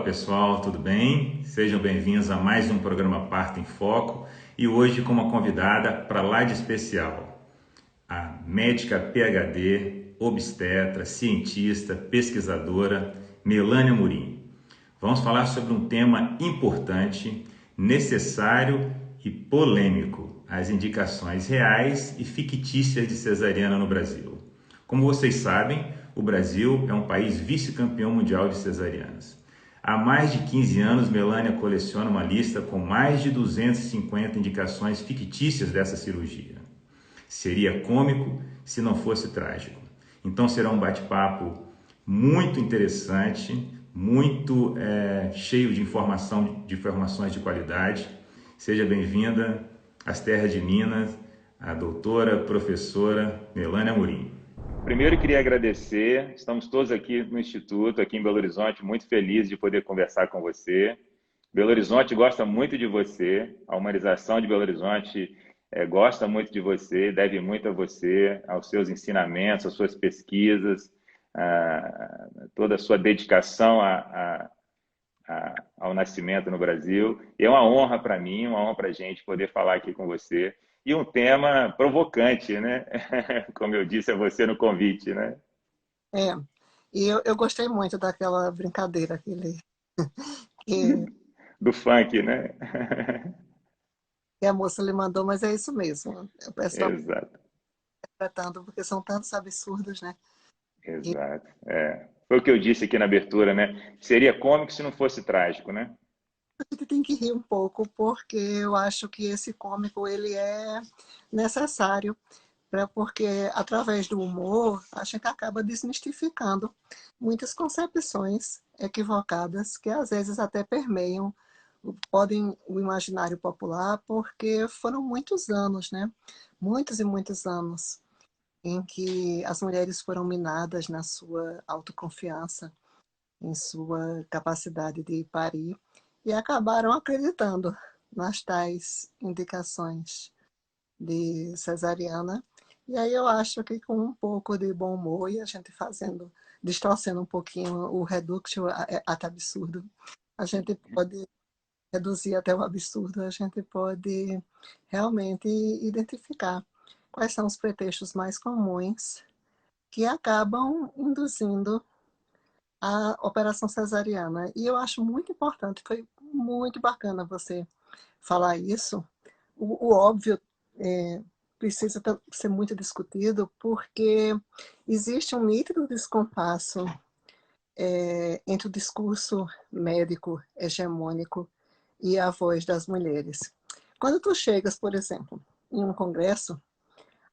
Olá pessoal, tudo bem? Sejam bem-vindos a mais um programa Parto em Foco e hoje com uma convidada para lá de especial, a médica PhD, obstetra, cientista, pesquisadora Melânia Amorim. Vamos falar sobre um tema importante, necessário e polêmico, as indicações reais e fictícias de cesariana no Brasil. Como vocês sabem, o Brasil é um país vice-campeão mundial de cesarianas. Há mais de 15 anos, Melânia coleciona uma lista com mais de 250 indicações fictícias dessa cirurgia. Seria cômico se não fosse trágico. Então será um bate-papo muito interessante, muito cheio de informações de qualidade. Seja bem-vinda às terras de Minas, a doutora, professora Melânia Amorim. Primeiro, queria agradecer. Estamos todos aqui no Instituto, aqui em Belo Horizonte, muito felizes de poder conversar com você. Belo Horizonte gosta muito de você, a humanização de Belo Horizonte gosta muito de você, deve muito a você, aos seus ensinamentos, às suas pesquisas, toda a sua dedicação ao nascimento no Brasil. E é uma honra para mim, uma honra para a gente poder falar aqui com você. E um tema provocante, né? Como eu disse a você no convite, né? É, e eu gostei muito daquela brincadeira que, Do funk, né? que a moça lhe mandou, mas é isso mesmo. O pessoal Exato, interpretando, porque são tantos absurdos, né? E exato. Foi o que eu disse aqui na abertura, né? Seria cômico se não fosse trágico, né? a gente tem que rir um pouco, porque eu acho que esse cômico ele é necessário, porque através do humor a gente acaba desmistificando muitas concepções equivocadas que às vezes até permeiam podem o imaginário popular, porque foram muitos anos, né? Muitos e muitos anos em que as mulheres foram minadas na sua autoconfiança, em sua capacidade de parir, e acabaram acreditando nas tais indicações de cesariana. E aí eu acho que com um pouco de bom humor e a gente fazendo, distorcendo um pouquinho o reductio ad absurdo, a gente pode reduzir até o absurdo, a gente pode realmente identificar quais são os pretextos mais comuns que acabam induzindo a operação cesariana. E eu acho muito importante, foi muito bacana você falar isso. O óbvio precisa ser muito discutido, porque existe um nítido descompasso entre o discurso médico hegemônico e a voz das mulheres. Quando tu chegas, por exemplo, em um congresso,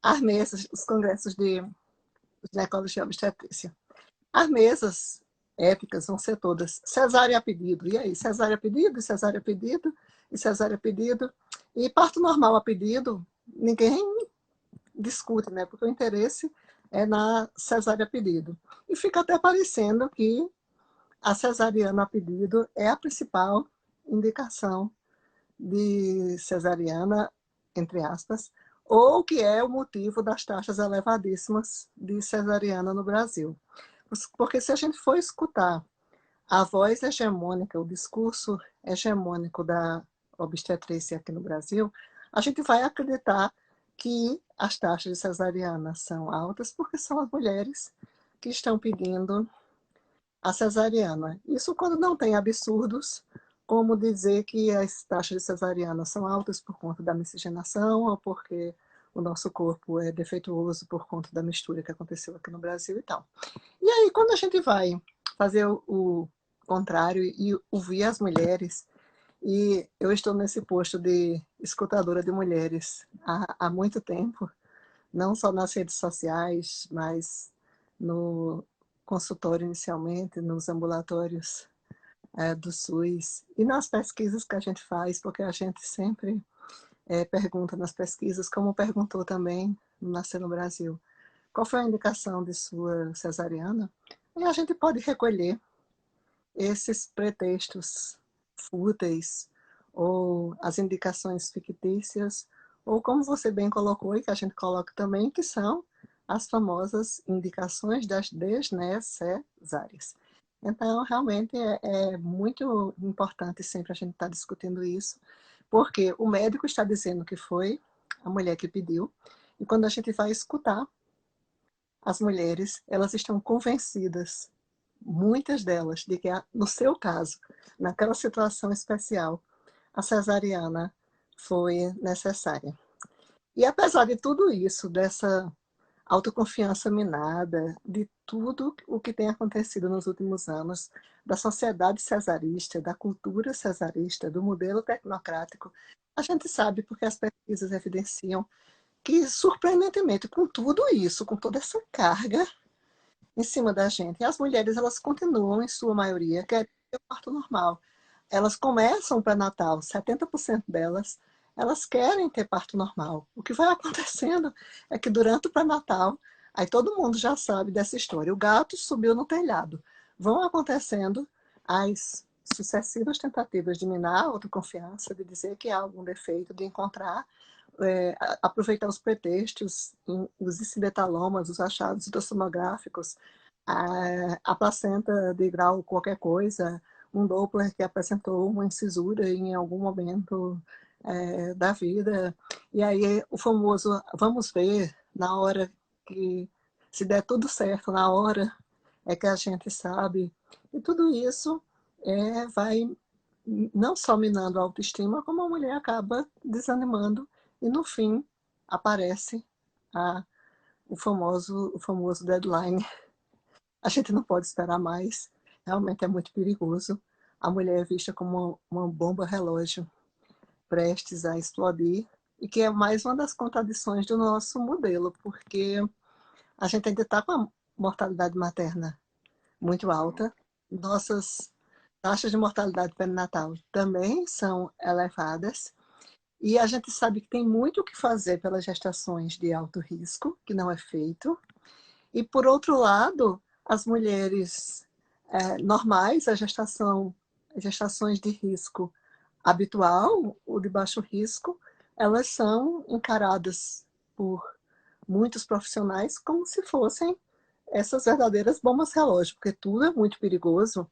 as mesas, os congressos de ginecologia e obstetrícia, as mesas épicas vão ser todas cesárea a pedido. E aí, cesárea a pedido, cesárea a pedido, e cesárea a pedido. E parto normal a pedido, ninguém discute, né? Porque o interesse é na cesárea a pedido. E fica até parecendo que a cesariana a pedido é a principal indicação de cesariana, entre aspas, ou que é o motivo das taxas elevadíssimas de cesariana no Brasil. Porque se a gente for escutar a voz hegemônica, o discurso hegemônico da obstetrícia aqui no Brasil, a gente vai acreditar que as taxas de cesariana são altas porque são as mulheres que estão pedindo a cesariana. Isso quando não tem absurdos, como dizer que as taxas de cesariana são altas por conta da miscigenação ou porque o nosso corpo é defeituoso por conta da mistura que aconteceu aqui no Brasil e tal. E aí, quando a gente vai fazer o contrário e ouvir as mulheres, e eu estou nesse posto de escutadora de mulheres há muito tempo, não só nas redes sociais, mas no consultório inicialmente, nos ambulatórios do SUS e nas pesquisas que a gente faz, porque a gente sempre pergunta nas pesquisas, como perguntou também no Nascer no Brasil, qual foi a indicação de sua cesariana? E a gente pode recolher esses pretextos fúteis ou as indicações fictícias, ou como você bem colocou e que a gente coloca também, que são as famosas indicações das desnecessárias. Então, realmente, é muito importante sempre a gente estar discutindo isso, porque o médico está dizendo que foi a mulher que pediu, e quando a gente vai escutar as mulheres, elas estão convencidas, muitas delas, de que, no seu caso, naquela situação especial, a cesariana foi necessária. E apesar de tudo isso, dessa autoconfiança minada, de tudo o que tem acontecido nos últimos anos, da sociedade cesarista, da cultura cesarista, do modelo tecnocrático, a gente sabe porque as pesquisas evidenciam que, surpreendentemente, com tudo isso, com toda essa carga em cima da gente, as mulheres elas continuam, em sua maioria, querendo ter o parto normal. Elas começam para Natal, 70% delas, elas querem ter parto normal. O que vai acontecendo é que durante o pré-natal, aí todo mundo já sabe dessa história, o gato subiu no telhado. Vão acontecendo as sucessivas tentativas de minar a autoconfiança, de dizer que há algum defeito, de encontrar, aproveitar os pretextos, os incidentalomas, os achados tomográficos, a placenta de grau qualquer coisa, um Doppler que apresentou uma incisura em algum momento da vida. E aí o famoso, vamos ver, na hora que, se der tudo certo, na hora é que a gente sabe. E tudo isso vai não só minando a autoestima, como a mulher acaba desanimando e no fim aparece a, o famoso deadline. A gente não pode esperar mais, realmente é muito perigoso. A mulher é vista como uma bomba relógio prestes a explodir, e que é mais uma das contradições do nosso modelo, porque a gente ainda está com a mortalidade materna muito alta, nossas taxas de mortalidade perinatal também são elevadas, e a gente sabe que tem muito o que fazer pelas gestações de alto risco, que não é feito, e por outro lado, as mulheres normais, as gestações de risco habitual, ou de baixo risco, elas são encaradas por muitos profissionais como se fossem essas verdadeiras bombas relógio, porque tudo é muito perigoso.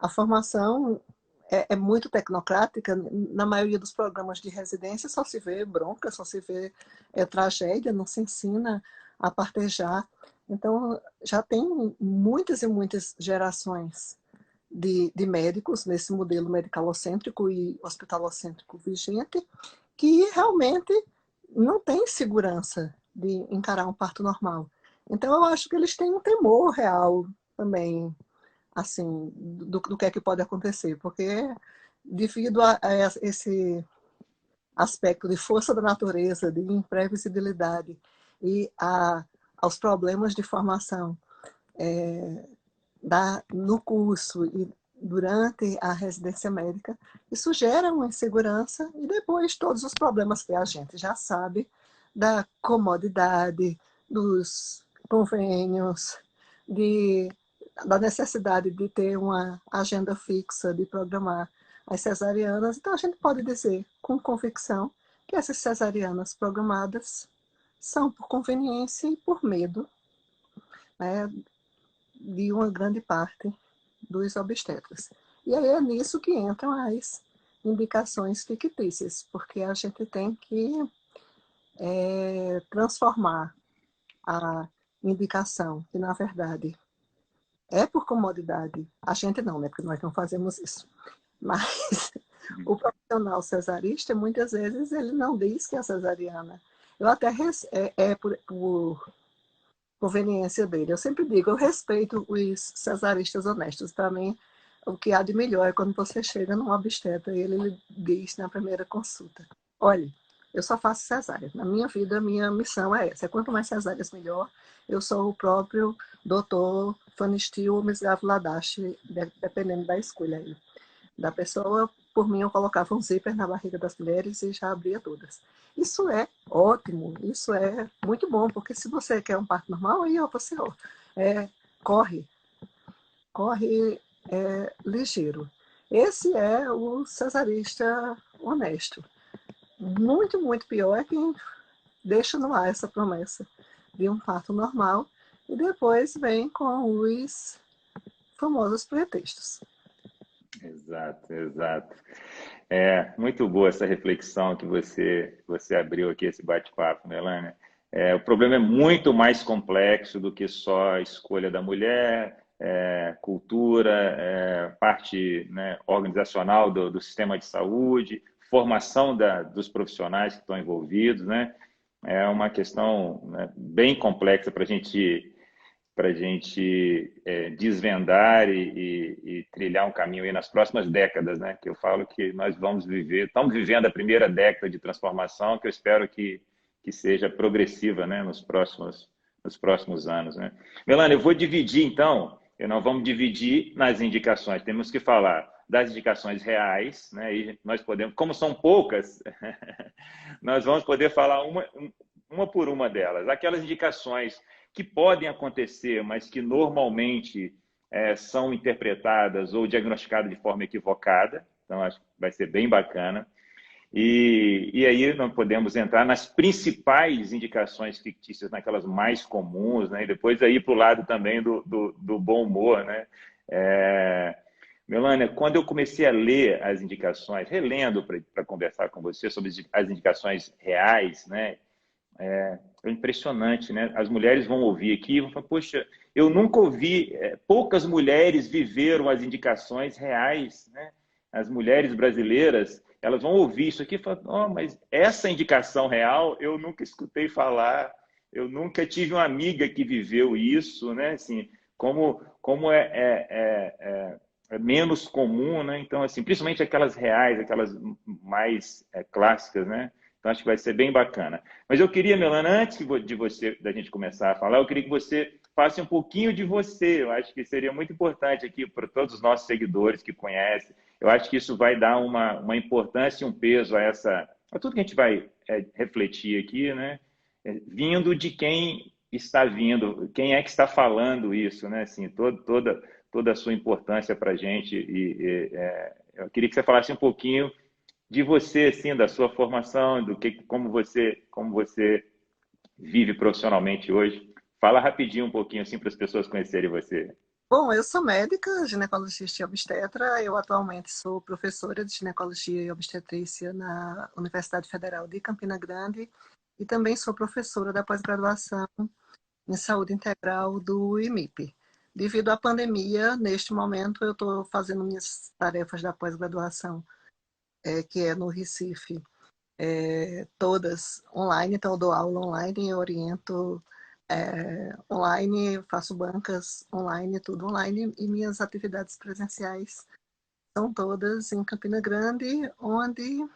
A formação é muito tecnocrática. Na maioria dos programas de residência só se vê bronca, só se vê tragédia, não se ensina a partejar. Então, já tem muitas e muitas gerações de médicos nesse modelo medicalocêntrico e hospitalocêntrico vigente, que realmente não tem segurança de encarar um parto normal. Então, eu acho que eles têm um temor real também, assim, do que é que pode acontecer, porque devido a esse aspecto de força da natureza, de imprevisibilidade e aos problemas de formação no curso e durante a residência médica, isso gera uma insegurança e depois todos os problemas que a gente já sabe da comodidade, dos convênios, da necessidade de ter uma agenda fixa, de programar as cesarianas. Então, a gente pode dizer com convicção que essas cesarianas programadas são por conveniência e por medo, né, de uma grande parte dos obstetras. E aí é nisso que entram as indicações fictícias, porque a gente tem que transformar a indicação, que na verdade é por comodidade. A gente não, né? Porque nós não fazemos isso. Mas o profissional cesarista, muitas vezes, ele não diz que é cesariana. Eu até por conveniência dele. Eu sempre digo, eu respeito os cesaristas honestos. Para mim, o que há de melhor é quando você chega num obstetra e ele lhe diz na primeira consulta: olha, eu só faço cesárea. Na minha vida, a minha missão é essa. Quanto mais cesáreas, melhor. Eu sou o próprio doutor Fanistil ou Misgavo Ladashi, dependendo da escolha aí da pessoa. Por mim, eu colocava um zíper na barriga das mulheres e já abria todas. Isso é ótimo, isso é muito bom, porque se você quer um parto normal, aí você corre, corre ligeiro. Esse é o cesarista honesto. Muito, muito pior é quem deixa no ar essa promessa de um parto normal e depois vem com os famosos pretextos. Exato, exato. É muito boa essa reflexão que você abriu aqui, esse bate-papo, Melania. O problema é muito mais complexo do que só a escolha da mulher, cultura, parte, né, organizacional do sistema de saúde, formação dos profissionais que estão envolvidos, né? É uma questão, né, bem complexa para a gente desvendar e trilhar um caminho aí nas próximas décadas, né? Que eu falo que nós estamos vivendo a primeira década de transformação, que eu espero que seja progressiva, né? Nos próximos anos, né? Melania, eu vou dividir, então, nós vamos dividir nas indicações. Temos que falar das indicações reais, né? E nós podemos, como são poucas, nós vamos poder falar uma por uma delas. Aquelas indicações que podem acontecer, mas que normalmente são interpretadas ou diagnosticadas de forma equivocada. Então, acho que vai ser bem bacana. E aí nós podemos entrar nas principais indicações fictícias, naquelas mais comuns, né? E depois aí para o lado também do bom humor, né? Melania, quando eu comecei a ler as indicações, relendo para conversar com você sobre as indicações reais, né? É impressionante, né? As mulheres vão ouvir aqui e vão falar, poxa, eu nunca ouvi, poucas mulheres viveram as indicações reais, né? As mulheres brasileiras, elas vão ouvir isso aqui e falar, oh, mas essa indicação real eu nunca escutei falar, eu nunca tive uma amiga que viveu isso, né? Assim, como é menos comum, né? Então, assim, principalmente aquelas reais, aquelas mais clássicas, né? Então, acho que vai ser bem bacana. Mas eu queria, Melania, antes da gente começar a falar, eu queria que você falasse um pouquinho de você. Eu acho que seria muito importante aqui para todos os nossos seguidores que conhecem. Eu acho que isso vai dar uma importância e um peso a tudo que a gente vai refletir aqui, né? Vindo de quem está vindo, quem é que está falando isso, né? Assim, toda a sua importância para a gente. Eu queria que você falasse um pouquinho de você, assim, da sua formação, como você vive profissionalmente hoje. Fala rapidinho um pouquinho assim para as pessoas conhecerem você. Bom, eu sou médica, ginecologista e obstetra. Eu atualmente sou professora de ginecologia e obstetrícia na Universidade Federal de Campina Grande e também sou professora da pós-graduação em saúde integral do IMIP. Devido à pandemia, neste momento eu estou fazendo minhas tarefas da pós-graduação, que é no Recife, todas online, então eu dou aula online, eu oriento online, faço bancas online, tudo online, e minhas atividades presenciais são todas em Campina Grande, onde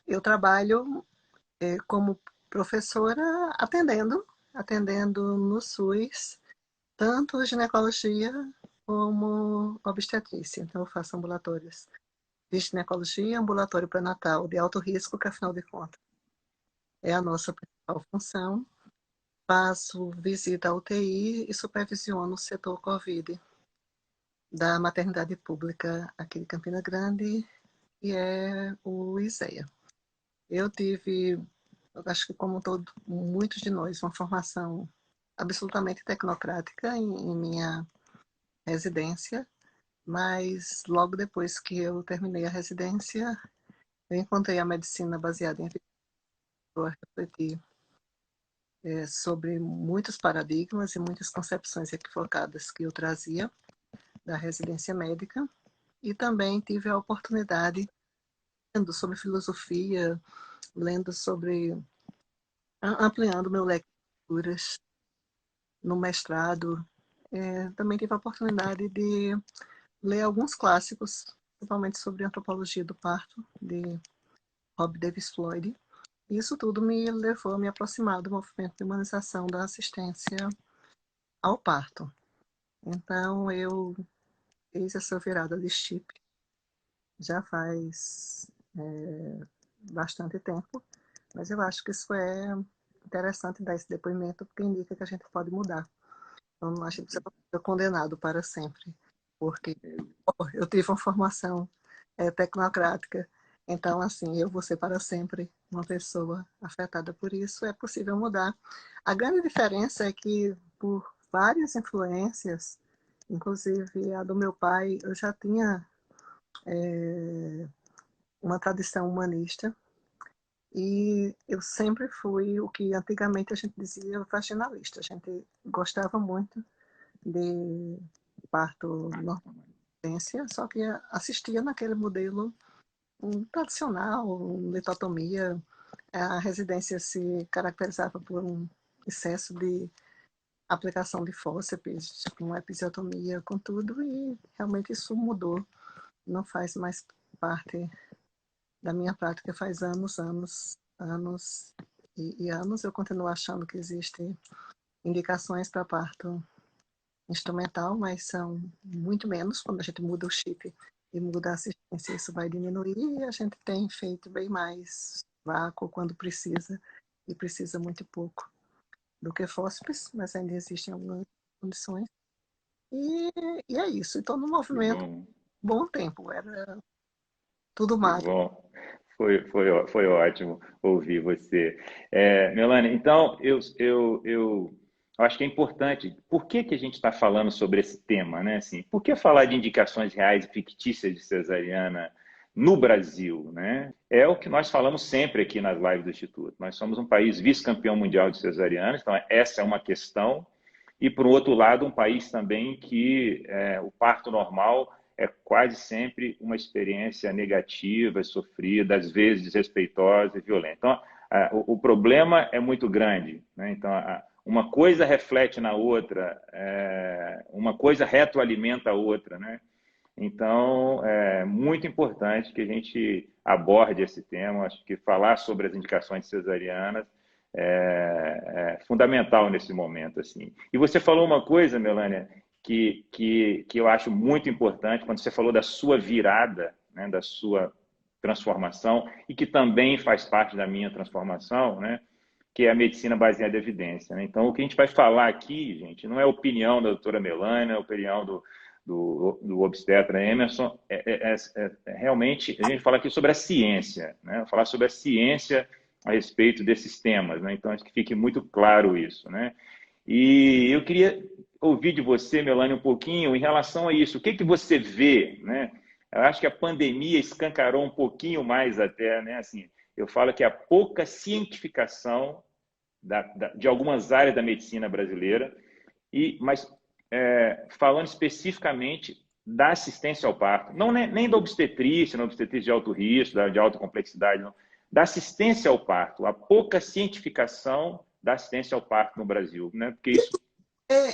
eu trabalho como professora atendendo no SUS, tanto ginecologia como obstetrícia. Então eu faço ambulatórios de ginecologia, ambulatório pré-natal de alto risco, que afinal de contas é a nossa principal função. Faço visita à UTI e supervisiono o setor Covid da maternidade pública aqui de Campina Grande, que é o ISEA. Eu tive, acho que como muitos de nós, uma formação absolutamente tecnocrática em minha residência, mas logo depois que eu terminei a residência, eu encontrei a medicina baseada em refletir sobre muitos paradigmas e muitas concepções equivocadas que eu trazia da residência médica, e também tive a oportunidade, lendo sobre filosofia, lendo sobre, ampliando meu leque de leituras no mestrado, também tive a oportunidade de ler alguns clássicos, principalmente sobre antropologia do parto, de Rob Davis Floyd. Isso tudo me levou a me aproximar do movimento de humanização da assistência ao parto. Então, eu fiz essa virada de chip já faz bastante tempo, mas eu acho que isso é interessante dar esse depoimento, porque indica que a gente pode mudar. Eu não acho que você é condenado para sempre, porque eu tive uma formação tecnocrática, então, assim, eu vou ser para sempre uma pessoa afetada por isso, é possível mudar. A grande diferença é que, por várias influências, Inclusive, a do meu pai, eu já tinha uma tradição humanista e eu sempre fui o que antigamente a gente dizia vaginalista. A gente gostava muito de parto nortência, só que assistia naquele modelo tradicional, litotomia. A residência se caracterizava por um excesso de aplicação de fórceps, tipo uma episiotomia com tudo, e realmente isso mudou. Não faz mais parte da minha prática, faz anos e anos. Eu continuo achando que existem indicações para parto instrumental, mas são muito menos. Quando a gente muda o chip e muda a assistência, isso vai diminuir, e a gente tem feito bem mais vácuo quando precisa, e precisa muito pouco do que fósseis, mas ainda existem algumas condições. E, e é isso. Estou no Que movimento bom, bom tempo, era tudo que mato. bom. Foi ótimo ouvir você. Melanie, então, eu acho que é importante. Por que que a gente está falando sobre esse tema, né? Assim, por que falar de indicações reais e fictícias de cesariana no Brasil, né? É o que nós falamos sempre aqui nas lives do Instituto. Nós somos um país vice-campeão mundial de cesariana, então essa é uma questão. E, por outro lado, um país também que o parto normal é quase sempre uma experiência negativa, sofrida, às vezes desrespeitosa e violenta. Então, o problema é muito grande, né? Então, uma coisa reflete na outra, uma coisa retroalimenta a outra, né? Então, é muito importante que a gente aborde esse tema. Acho que falar sobre as indicações cesarianas é fundamental nesse momento, assim. E você falou uma coisa, Melânia, que eu acho muito importante, quando você falou da sua virada, né, da sua transformação, e que também faz parte da minha transformação, né, que é a medicina baseada em evidência, né? Então, o que a gente vai falar aqui, gente, não é a opinião da doutora Melânia, é a opinião do obstetra Emerson, realmente a gente fala aqui sobre a ciência, né? Falar sobre a ciência a respeito desses temas, né? Então, acho que fique muito claro isso, né? E eu queria ouvir de você, Melanie, um pouquinho em relação a isso. O que que você vê, né? Eu acho que a pandemia escancarou um pouquinho mais até, né? Assim, eu falo que a pouca cientificação de algumas áreas da medicina brasileira, mas falando especificamente da assistência ao parto, não nem da obstetrícia, não obstetrícia de alto risco, de alta complexidade, não, da assistência ao parto, a pouca cientificação da assistência ao parto no Brasil, né? Porque isso.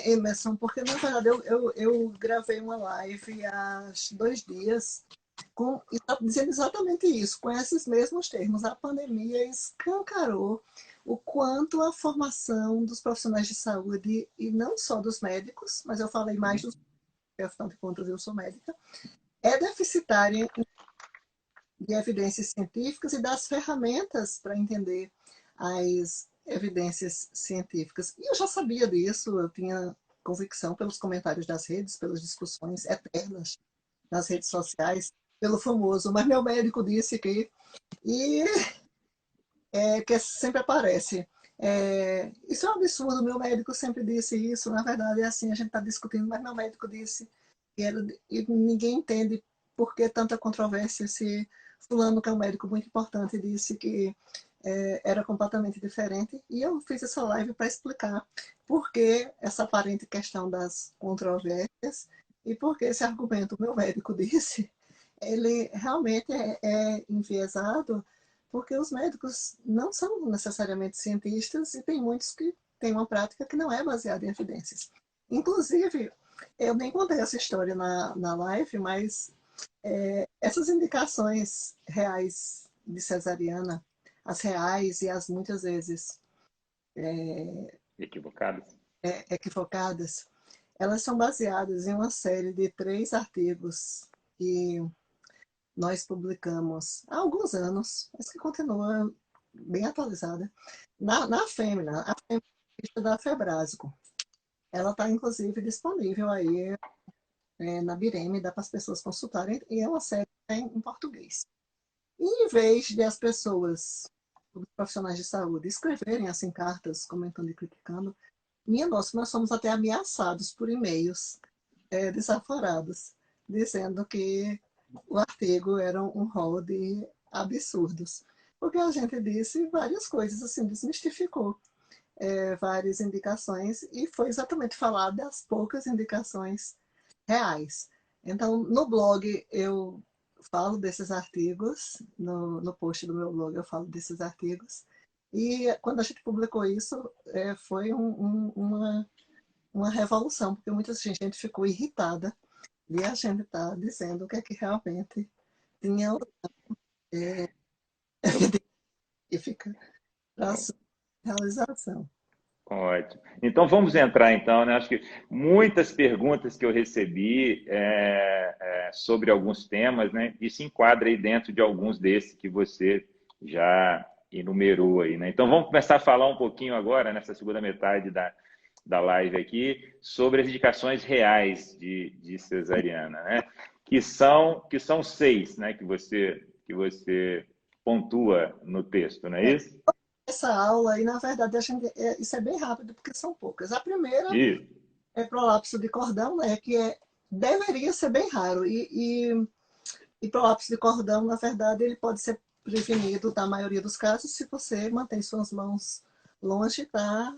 Emerson, porque na verdade eu gravei uma live há 2 dias dizendo exatamente isso, com esses mesmos termos. A pandemia escancarou o quanto a formação dos profissionais de saúde, e não só dos médicos, mas eu falei mais dos médicos, afinal de contas eu sou médica, é deficitária de evidências científicas e das ferramentas para entender as evidências científicas. E eu já sabia disso, eu tinha convicção pelos comentários das redes, pelas discussões eternas nas redes sociais, pelo famoso, mas meu médico disse que, e que sempre aparece. Isso é um absurdo, meu médico sempre disse isso, na verdade é assim, a gente está discutindo, mas meu médico disse, e ninguém entende por que tanta controvérsia se fulano, que é um médico muito importante, disse que era completamente diferente. E eu fiz essa live para explicar por que essa aparente questão das controvérsias e por que esse argumento, meu médico disse, ele realmente é enviesado, porque os médicos não são necessariamente cientistas e tem muitos que têm uma prática que não é baseada em evidências. Inclusive, eu nem contei essa história na live, mas essas indicações reais de cesariana, as reais e as muitas vezes Equivocados. equivocadas, elas são baseadas em uma série de 3 artigos que nós publicamos há alguns anos, mas que continua bem atualizada, na Fêmea, a Fêmea da Febrasgo. Ela está, inclusive, disponível aí na Bireme, dá para as pessoas consultarem, e é uma série em português. E em vez de as pessoas, os profissionais de saúde, escreverem assim cartas comentando e criticando, minha nossa, nós somos até ameaçados por e-mails desaforados, dizendo que o artigo era um rol de absurdos. Porque a gente disse várias coisas, assim, desmistificou várias indicações e foi exatamente falar das poucas indicações reais. Então, no blog eu falo desses artigos, no post do meu blog eu falo desses artigos, e quando a gente publicou isso, foi uma revolução, porque muita gente ficou irritada e a gente está dizendo o que é que realmente tinha e fica para a sua realização. Ótimo. Então vamos entrar então, né? Acho que muitas perguntas que eu recebi sobre alguns temas, né? E se enquadra aí dentro de alguns desses que você já enumerou aí, né? Então vamos começar a falar um pouquinho agora, nessa segunda metade da live aqui, sobre as indicações reais de cesariana, né? Que são 6, né? Que você pontua no texto, não é isso? Essa aula, e na verdade isso é bem rápido, porque são poucas. A primeira Isso. é prolapso de cordão, né, que deveria ser bem raro. E prolapso de cordão, na verdade, ele pode ser prevenido, na maioria dos casos, se você mantém suas mãos longe da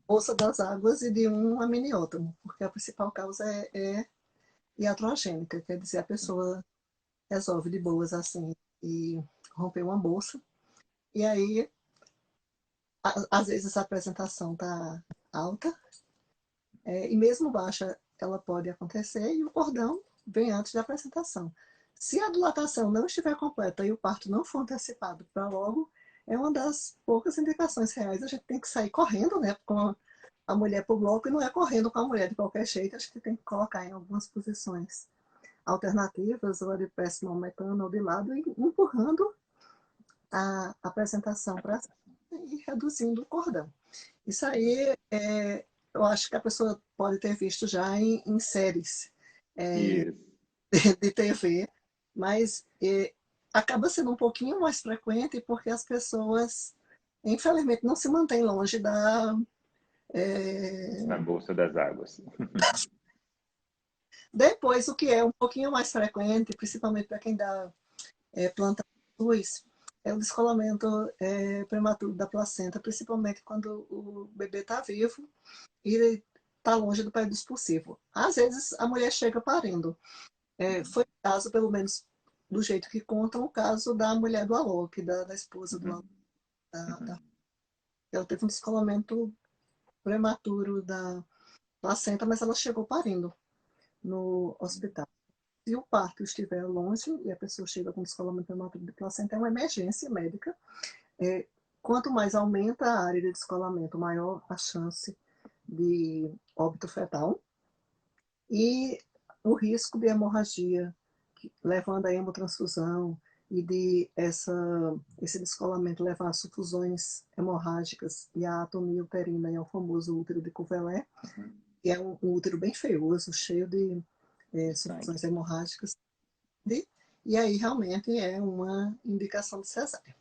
bolsa das águas e de um amniótomo, porque a principal causa é iatrogênica, quer dizer, a pessoa resolve de boas assim e romper uma bolsa. E aí, às vezes, a apresentação está alta, e mesmo baixa ela pode acontecer, e o cordão vem antes da apresentação. Se a dilatação não estiver completa e o parto não for antecipado para logo, é uma das poucas indicações reais. A gente tem que sair correndo, né, com a mulher para o bloco, e não é correndo com a mulher de qualquer jeito, a gente tem que colocar em algumas posições alternativas, ou de pé metano ou de lado, e empurrando a apresentação para cima e reduzindo o cordão. Isso aí, eu acho que a pessoa pode ter visto já em séries Isso. de TV, mas acaba sendo um pouquinho mais frequente porque as pessoas, infelizmente, não se mantêm longe da. Na Bolsa das Águas. Depois, o que é um pouquinho mais frequente, principalmente para quem dá planta luz, é o descolamento prematuro da placenta, principalmente quando o bebê está vivo e está longe do período expulsivo. Às vezes, a mulher chega parindo. Foi o caso, pelo menos do jeito que contam, o caso da mulher do Alok, da esposa do Alok. Uhum. Uhum. Ela teve um descolamento prematuro da placenta, mas ela chegou parindo no hospital. Se o parto estiver longe e a pessoa chega com descolamento prematuro de placenta, é uma emergência médica. Quanto mais aumenta a área de descolamento, maior a chance de óbito fetal. E o risco de hemorragia, levando a hemotransfusão, e de esse descolamento levar a sufusões hemorrágicas e a atomia uterina, e ao famoso útero de Couvelet, que é um útero bem feioso, cheio de Sangue. sufusões hemorrágicas. E aí realmente é uma indicação de cesárea.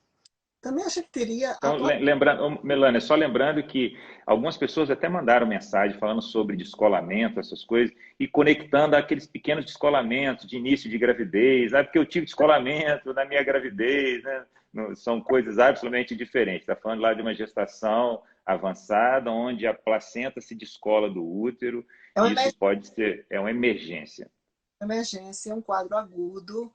Também a gente teria Então, lembrando, Melânia, só lembrando que algumas pessoas até mandaram mensagem falando sobre descolamento, essas coisas, e conectando aqueles pequenos descolamentos de início de gravidez, porque eu tive descolamento na minha gravidez, né? São coisas absolutamente diferentes. Está falando lá de uma gestação avançada, onde a placenta se descola do útero, é e uma isso pode ser, é uma emergência. emergência, um quadro agudo,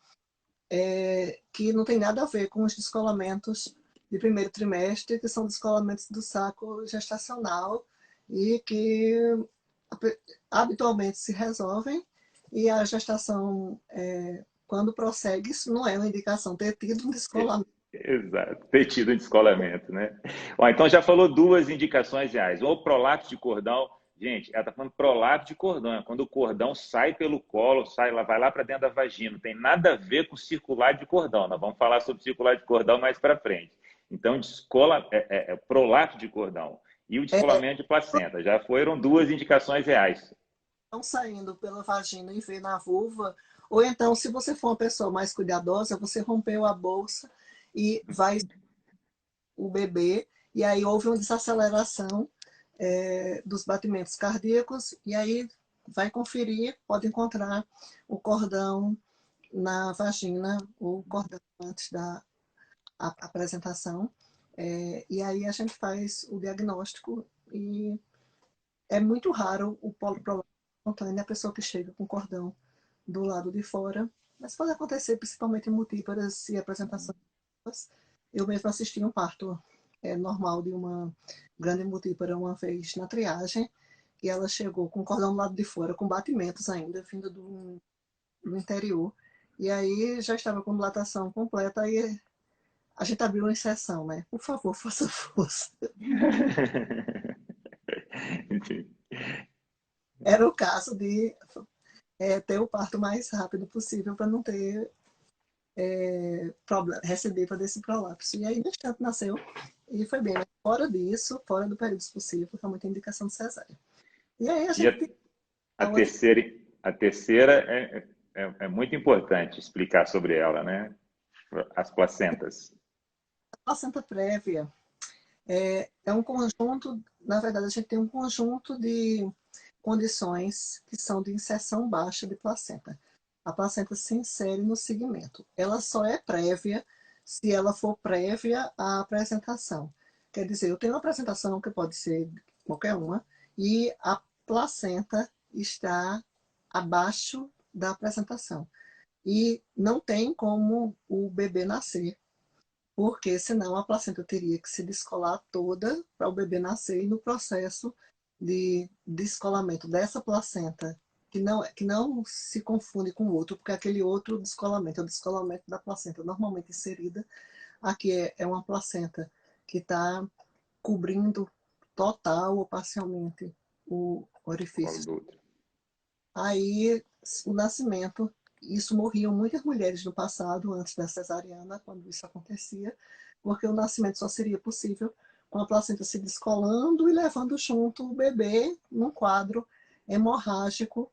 que não tem nada a ver com os descolamentos de primeiro trimestre, que são descolamentos do saco gestacional e que habitualmente se resolvem, e a gestação, quando prossegue, isso não é uma indicação ter tido um descolamento. Exato, ter tido um descolamento, né? Ó, então já falou duas indicações reais. Ou prolapso de cordão. Gente, ela está falando prolapso de cordão, é quando o cordão sai pelo colo, vai lá para dentro da vagina. Não tem nada a ver com circular de cordão. Nós vamos falar sobre circular de cordão mais para frente. Então, prolapso de cordão e o descolamento de placenta. Já foram duas indicações reais. Estão saindo pela vagina e vê na vulva, ou então, se você for uma pessoa mais cuidadosa, você rompeu a bolsa e vai o bebê, e aí houve uma desaceleração dos batimentos cardíacos, e aí vai conferir, pode encontrar o cordão na vagina, o cordão antes da apresentação. E aí a gente faz o diagnóstico e é muito raro o poliprolapso espontâneo, a pessoa que chega com cordão do lado de fora, mas pode acontecer principalmente em multíparas e apresentações. Eu mesmo assisti um parto normal de uma grande multípara uma vez na triagem, e ela chegou com o cordão do lado de fora, com batimentos ainda, vindo do interior. E aí já estava com dilatação completa e a gente abriu uma exceção, né? Por favor, faça força. Era o caso de ter o parto mais rápido possível para não ter recidiva desse prolapso. E aí, no instante, nasceu e foi bem. Mas fora disso, fora do período possível, foi muita indicação de cesárea. E aí a E gente... a terceira é muito importante explicar sobre ela, né? As placentas. A placenta prévia é um conjunto, na verdade, a gente tem um conjunto de condições que são de inserção baixa de placenta. A placenta se insere no segmento. Ela só é prévia se ela for prévia à apresentação. Quer dizer, eu tenho uma apresentação que pode ser qualquer uma, e a placenta está abaixo da apresentação. E não tem como o bebê nascer, porque senão a placenta teria que se descolar toda para o bebê nascer, e no processo de descolamento dessa placenta, que não se confunde com o outro, porque aquele outro descolamento é o descolamento da placenta normalmente inserida. Aqui é uma placenta que está cobrindo total ou parcialmente o orifício. Aí, o nascimento, isso morriam muitas mulheres no passado, antes da cesariana, quando isso acontecia, porque o nascimento só seria possível com a placenta se descolando e levando junto o bebê num quadro hemorrágico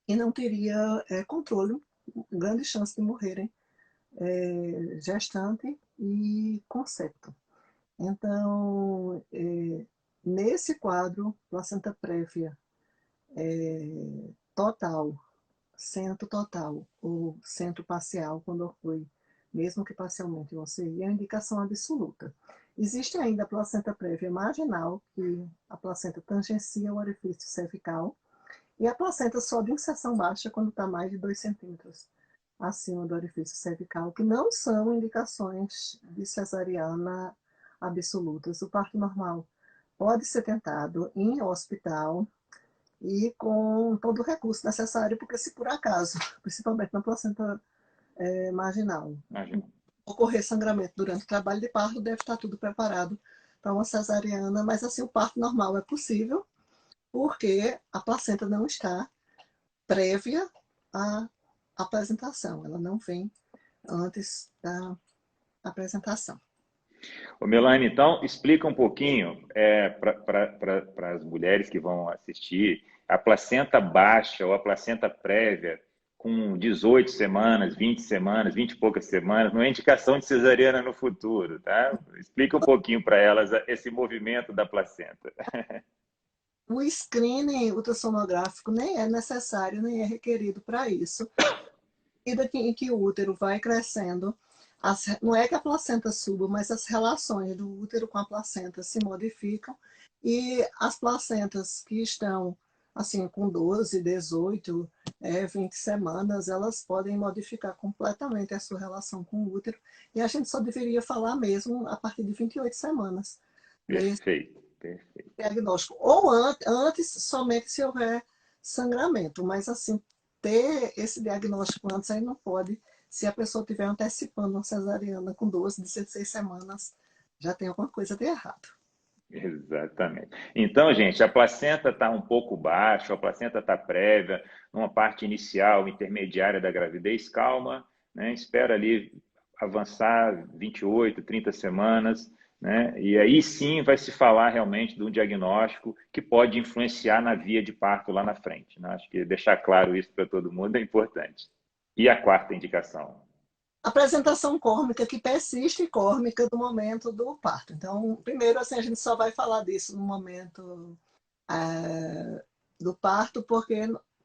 e não teria controle, grande chance de morrerem gestante e concepto. Então, nesse quadro, placenta prévia total, centro total ou centro parcial, quando ocorre, mesmo que parcialmente você é a indicação absoluta. Existe ainda a placenta prévia marginal, que a placenta tangencia o orifício cervical, e a placenta só de inserção baixa, quando está mais de 2 centímetros acima do orifício cervical, que não são indicações de cesariana absolutas. O parto normal pode ser tentado em hospital e com todo o recurso necessário, porque se por acaso, principalmente na placenta marginal, ocorrer sangramento durante o trabalho de parto, deve estar tudo preparado para uma cesariana, mas assim, o parto normal é possível, porque a placenta não está prévia à apresentação, ela não vem antes da apresentação. Ô Melanie, então explica um pouquinho para as mulheres que vão assistir, a placenta baixa ou a placenta prévia com 18 semanas, 20 semanas, 20 e poucas semanas, não é indicação de cesariana no futuro, tá? Explica um pouquinho para elas esse movimento da placenta. O screening ultrassonográfico nem é necessário, nem é requerido para isso. E daqui em que o útero vai crescendo, não é que a placenta suba, mas as relações do útero com a placenta se modificam, e as placentas que estão assim com 12, 18, 20 semanas, elas podem modificar completamente a sua relação com o útero, e a gente só deveria falar mesmo a partir de 28 semanas. Perfeito. Diagnóstico. Ou antes, somente se houver sangramento, mas assim, ter esse diagnóstico antes aí não pode. Se a pessoa estiver antecipando uma cesariana com 12, 16 semanas, já tem alguma coisa de errado. Exatamente. Então, gente, a placenta está um pouco baixa, a placenta está prévia, numa parte inicial, intermediária da gravidez, calma, né? Espera ali avançar 28, 30 semanas, né? E aí sim vai se falar realmente de um diagnóstico que pode influenciar na via de parto lá na frente, né? Acho que deixar claro isso para todo mundo é importante. E a quarta indicação? Apresentação córmica que persiste córmica do momento do parto. Então, primeiro, assim, a gente só vai falar disso no momento do parto, porque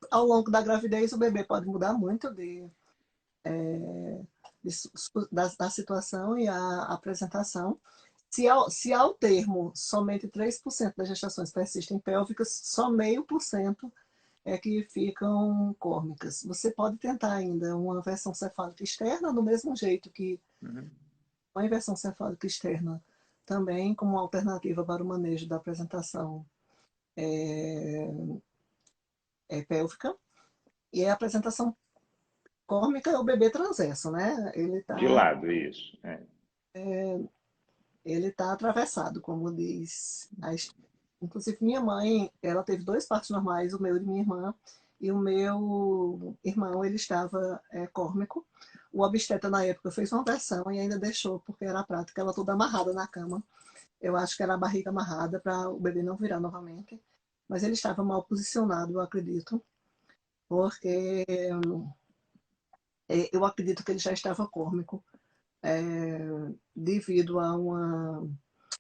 ao longo da gravidez o bebê pode mudar muito da situação e a apresentação. Se ao termo somente 3% das gestações persistem pélvicas, só 0,5% é que ficam córmicas. Você pode tentar ainda uma versão cefálica externa, do mesmo jeito que Uhum. uma inversão cefálica externa também como alternativa para o manejo da apresentação pélvica. E a apresentação córmica é o bebê transverso, né? De lado, isso. Ele tá atravessado, como diz a história. Inclusive, minha mãe, ela teve 2 partos normais, o meu e de minha irmã, e o meu irmão, ele estava córmico. O obstetra, na época, fez uma versão e ainda deixou, porque era prática, ela toda amarrada na cama. Eu acho que era a barriga amarrada para o bebê não virar novamente. Mas ele estava mal posicionado, eu acredito, porque eu acredito que ele já estava córmico, devido a uma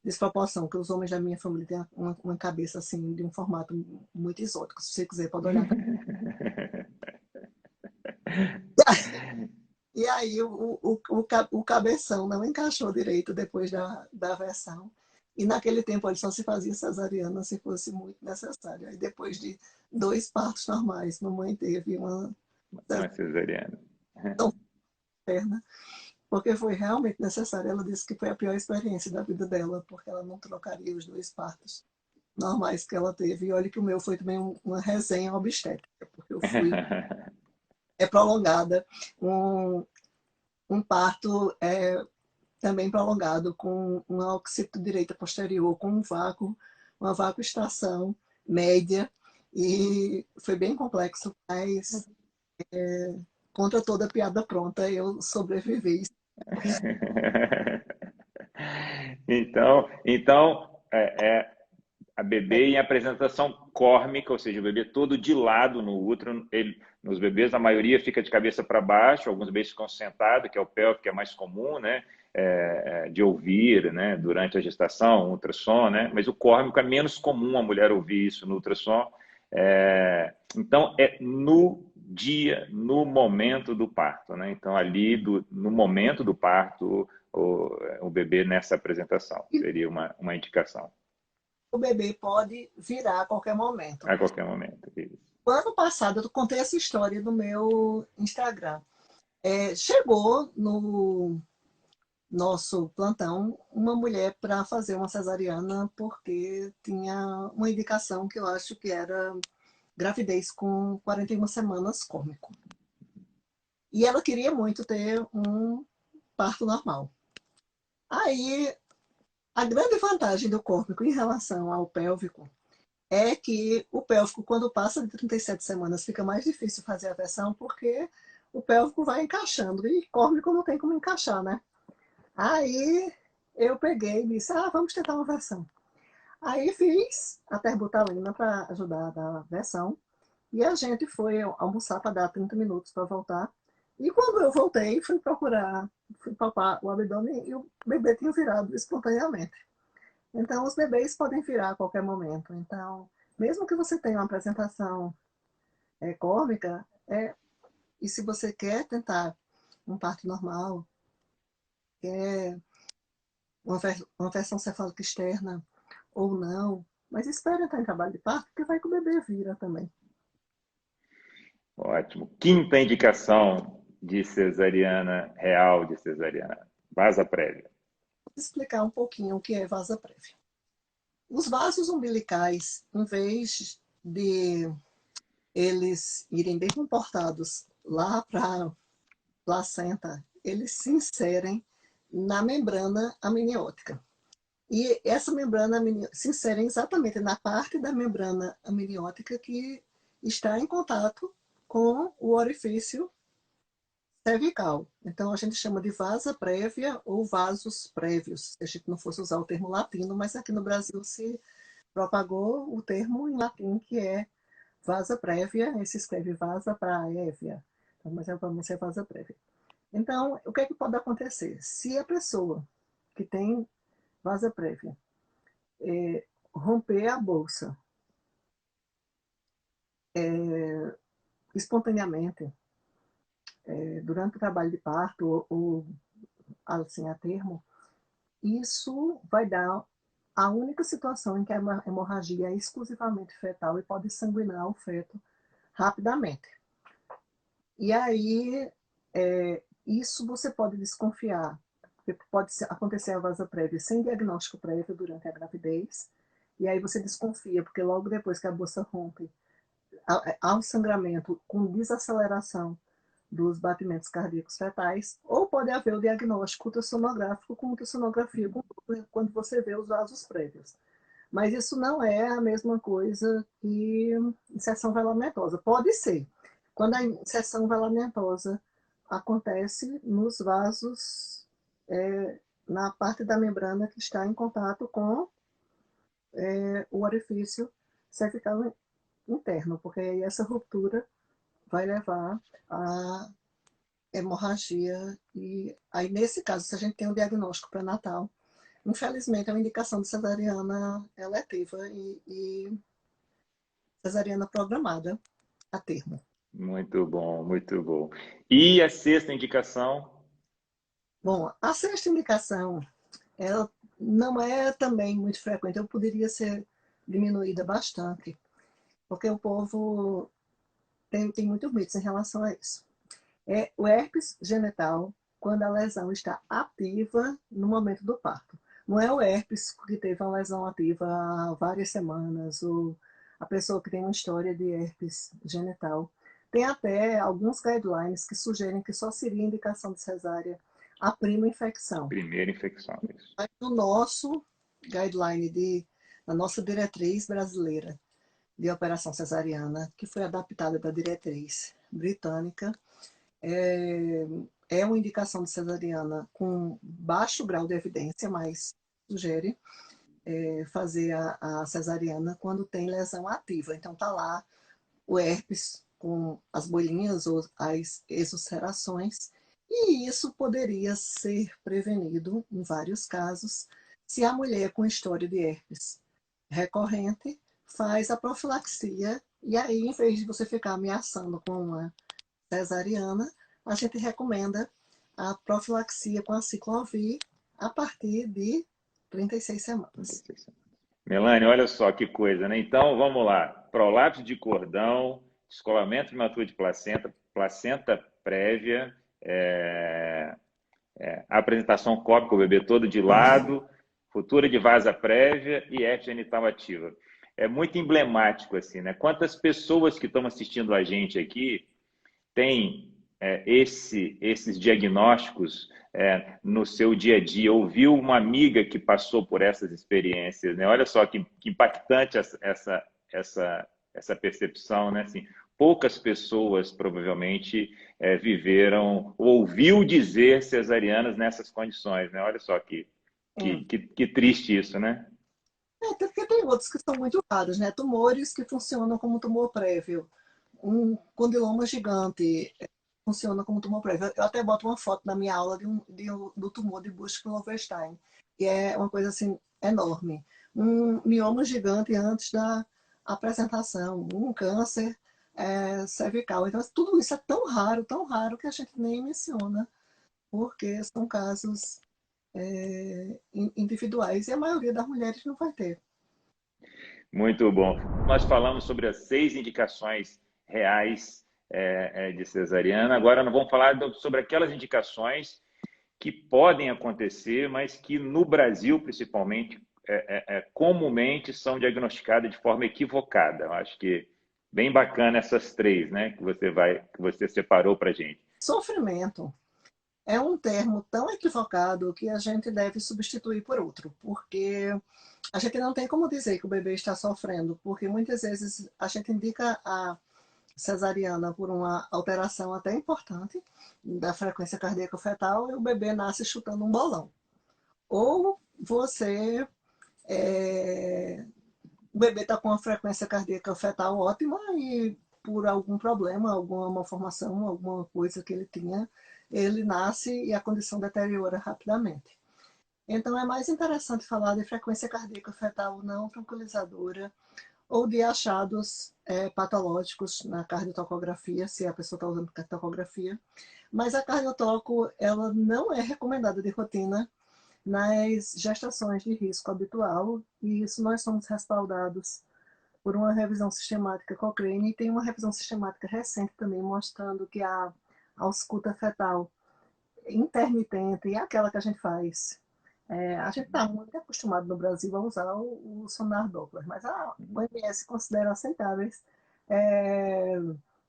desproporção, que os homens da minha família têm uma cabeça assim, de um formato muito exótico. Se você quiser, pode olhar. E aí o cabeção não encaixou direito depois da versão. E naquele tempo ele só se fazia cesariana se fosse muito necessário. Aí depois de 2 partos normais, mamãe teve uma Uma cesariana. perna, porque foi realmente necessário. Ela disse que foi a pior experiência da vida dela, porque ela não trocaria os 2 partos normais que ela teve. E olha que o meu foi também uma resenha obstétrica, porque eu fui prolongada, um parto também prolongado com uma occipito direita posterior, com uma vacuoextração média, e foi bem complexo, mas contra toda piada pronta, eu sobrevivi. Então a bebê em apresentação córmica, ou seja, o bebê todo de lado no útero. Nos bebês, a maioria fica de cabeça para baixo, alguns bebês ficam sentados, que é o pélvico, que é mais comum, né? De ouvir, né? Durante a gestação, ultrassom, né? Mas o córmico é menos comum a mulher ouvir isso no ultrassom. Então, é no dia, no momento do parto, né? Então, ali, no momento do parto, o bebê nessa apresentação seria uma indicação. O bebê pode virar a qualquer momento. A qualquer momento. Isso. O ano passado, eu contei essa história no meu Instagram. Chegou no nosso plantão uma mulher para fazer uma cesariana porque tinha uma indicação que eu acho que era gravidez com 41 semanas córmico. E ela queria muito ter um parto normal. Aí, a grande vantagem do córmico em relação ao pélvico é que o pélvico, quando passa de 37 semanas, fica mais difícil fazer a versão porque o pélvico vai encaixando e córmico não tem como encaixar, né? Aí eu peguei e disse, vamos tentar uma versão. Aí fiz a terbutalina para ajudar a dar a versão e a gente foi almoçar para dar 30 minutos para voltar. E quando eu voltei, fui palpar o abdômen e o bebê tinha virado espontaneamente. Então, os bebês podem virar a qualquer momento. Então, mesmo que você tenha uma apresentação córmica, e se você quer tentar um parto normal, quer uma versão cefálica externa ou não, mas espere entrar em trabalho de parto, porque vai que o bebê vira também. Ótimo. Quinta indicação de cesariana real, de cesariana vasa prévia. Vou explicar um pouquinho o que é vasa prévia. Os vasos umbilicais, em vez de eles irem bem comportados lá para a placenta, eles se inserem na membrana amniótica. E essa membrana se insere exatamente na parte da membrana amniótica que está em contato com o orifício cervical. Então, a gente chama de vasa prévia ou vasos prévios, se a gente não fosse usar o termo latino, mas aqui no Brasil se propagou o termo em latim, que é vasa prévia, e se escreve vasa prévia, mas a pronúncia é vasa prévia. Então, o que é que pode acontecer? Se a pessoa que tem vasa prévia romper a bolsa espontaneamente, durante o trabalho de parto ou assim, a termo, isso vai dar a única situação em que a hemorragia é exclusivamente fetal e pode sanguinar o feto rapidamente. E aí, isso você pode desconfiar, porque pode acontecer a vasa prévia sem diagnóstico prévio durante a gravidez, e aí você desconfia, porque logo depois que a bolsa rompe, há um sangramento com desaceleração dos batimentos cardíacos fetais, ou pode haver o diagnóstico ultrassonográfico com ultrassonografia quando você vê os vasos prévios. Mas isso não é a mesma coisa que inserção velamentosa. Pode ser. Quando a inserção velamentosa acontece nos vasos, na parte da membrana que está em contato com o orifício cervical interno, porque aí essa ruptura vai levar a hemorragia. E aí, nesse caso, se a gente tem um diagnóstico pré-natal, infelizmente, é uma indicação de cesariana eletiva e cesariana programada a termo. Muito bom, muito bom. E a sexta indicação? Bom, a sexta indicação, ela não é também muito frequente, eu poderia ser diminuída bastante, porque o povo tem muitos mitos em relação a isso. É o herpes genital, quando a lesão está ativa no momento do parto. Não é o herpes que teve uma lesão ativa há várias semanas, ou a pessoa que tem uma história de herpes genital. Tem até alguns guidelines que sugerem que só seria indicação de cesárea a prima infecção. Primeira infecção, isso. Mas no nosso guideline, na nossa diretriz brasileira de operação cesariana, que foi adaptada da diretriz britânica, é uma indicação de cesariana com baixo grau de evidência, mas sugere fazer a cesariana quando tem lesão ativa. Então tá lá o herpes com as bolinhas ou as exulcerações, e isso poderia ser prevenido em vários casos se a mulher com história de herpes recorrente faz a profilaxia, e aí, em vez de você ficar ameaçando com uma cesariana, a gente recomenda a profilaxia com a ciclovir a partir de 36 semanas. Melanie, olha só que coisa, né? Então, vamos lá. Prolapso de cordão, descolamento prematuro de placenta, placenta prévia, apresentação cópica, o bebê todo de lado, ruptura de vasa prévia e herpes genital ativa. É muito emblemático, assim, né? Quantas pessoas que estão assistindo a gente aqui têm esses diagnósticos no seu dia a dia, ouviu uma amiga que passou por essas experiências, né? Olha só que impactante essa percepção, né? Assim, poucas pessoas provavelmente viveram, ouviu dizer cesarianas nessas condições, né? Olha só que triste isso, né? Até porque tem outros que são muito raros, né? Tumores que funcionam como tumor prévio. Um condiloma gigante funciona como tumor prévio. Eu até boto uma foto na minha aula do tumor de Buschke-Lowenstein, que é uma coisa assim enorme. Um mioma gigante antes da apresentação, um câncer cervical. Então, tudo isso é tão raro que a gente nem menciona, porque são casos individuais e a maioria das mulheres não vai ter. Muito bom. Nós falamos sobre as 6 indicações reais de cesariana. Agora nós vamos falar sobre aquelas indicações que podem acontecer, mas que no Brasil, principalmente, comumente são diagnosticadas de forma equivocada. Eu acho que bem bacana essas 3, né, que você separou para a gente. Sofrimento é um termo tão equivocado que a gente deve substituir por outro, porque a gente não tem como dizer que o bebê está sofrendo, porque muitas vezes a gente indica a cesariana por uma alteração até importante da frequência cardíaca fetal e o bebê nasce chutando um bolão. Ou você o bebê está com uma frequência cardíaca fetal ótima e por algum problema, alguma malformação, alguma coisa que ele tinha, ele nasce e a condição deteriora rapidamente. Então é mais interessante falar de frequência cardíaca fetal não tranquilizadora ou de achados patológicos na cardiotocografia, se a pessoa está usando cardiotocografia. Mas a cardiotoco, ela não é recomendada de rotina nas gestações de risco habitual, e isso nós somos respaldados por uma revisão sistemática Cochrane, e tem uma revisão sistemática recente também mostrando que a ausculta fetal intermitente e aquela que a gente faz. A gente está muito acostumado no Brasil a usar o sonar Doppler, mas a OMS considera aceitáveis é,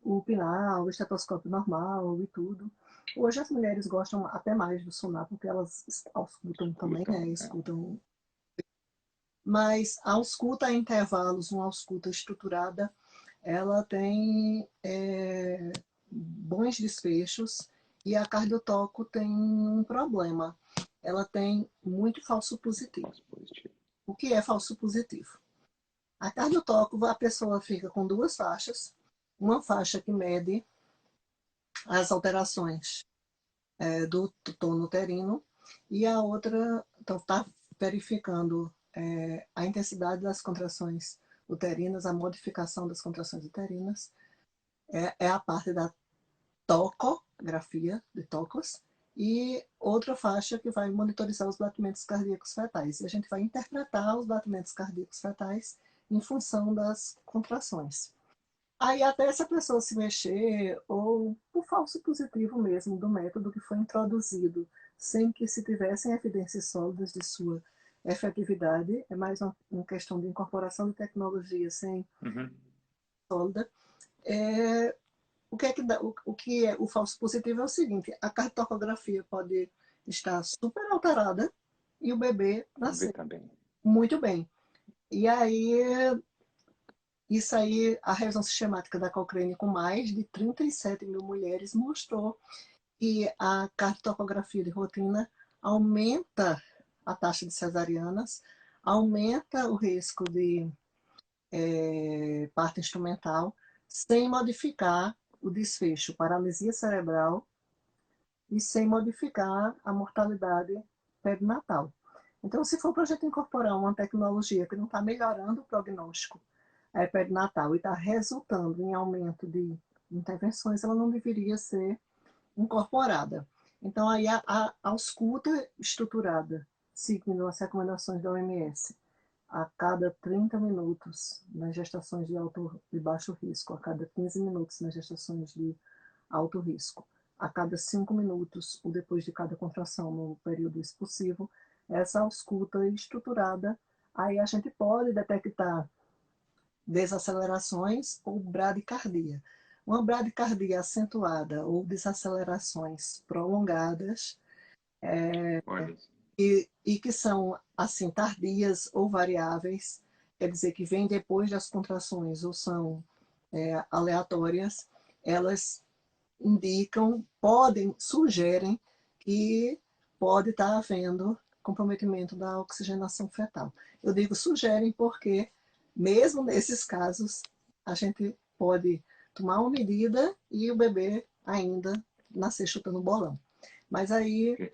o pinal, o estetoscópio normal e tudo. Hoje as mulheres gostam até mais do sonar, porque elas auscultam também, escutam. Mas a ausculta a intervalos, uma ausculta estruturada, ela tem bons desfechos, e a cardiotoco tem um problema. Ela tem muito falso positivo. O que é falso positivo? A cardiotoco, a pessoa fica com duas faixas, uma faixa que mede as alterações do tono uterino, e a outra está verificando a intensidade das contrações uterinas, a modificação das contrações uterinas. É a parte da tocografia, de tocos, e outra faixa que vai monitorizar os batimentos cardíacos fetais. E a gente vai interpretar os batimentos cardíacos fetais em função das contrações. Aí até essa pessoa se mexer, ou o falso positivo mesmo do método que foi introduzido, sem que se tivessem evidências sólidas de sua efetividade, é mais uma questão de incorporação de tecnologia sem sólida. O que é que dá, o que é o falso positivo é o seguinte: a cartografia pode estar super alterada e o bebê nascer muito bem. E aí, isso aí, a revisão sistemática da Cochrane com mais de 37 mil mulheres mostrou que a cartografia de rotina aumenta a taxa de cesarianas, aumenta o risco de parto instrumental, sem modificar o desfecho, paralisia cerebral, e sem modificar a mortalidade perinatal. Então, se for para a gente incorporar uma tecnologia que não está melhorando o prognóstico perinatal e está resultando em aumento de intervenções, ela não deveria ser incorporada. Então, aí a ausculta estruturada, seguindo as recomendações da OMS, a cada 30 minutos nas gestações de baixo risco, a cada 15 minutos nas gestações de alto risco, a cada 5 minutos ou depois de cada contração no período expulsivo, essa ausculta estruturada, aí a gente pode detectar desacelerações ou bradicardia. Uma bradicardia acentuada ou desacelerações prolongadas e que são assim tardias ou variáveis, quer dizer que vêm depois das contrações ou são aleatórias, elas indicam, sugerem que pode estar havendo comprometimento da oxigenação fetal. Eu digo sugerem porque, mesmo nesses casos, a gente pode tomar uma medida e o bebê ainda nascer chutando bolão. Mas aí,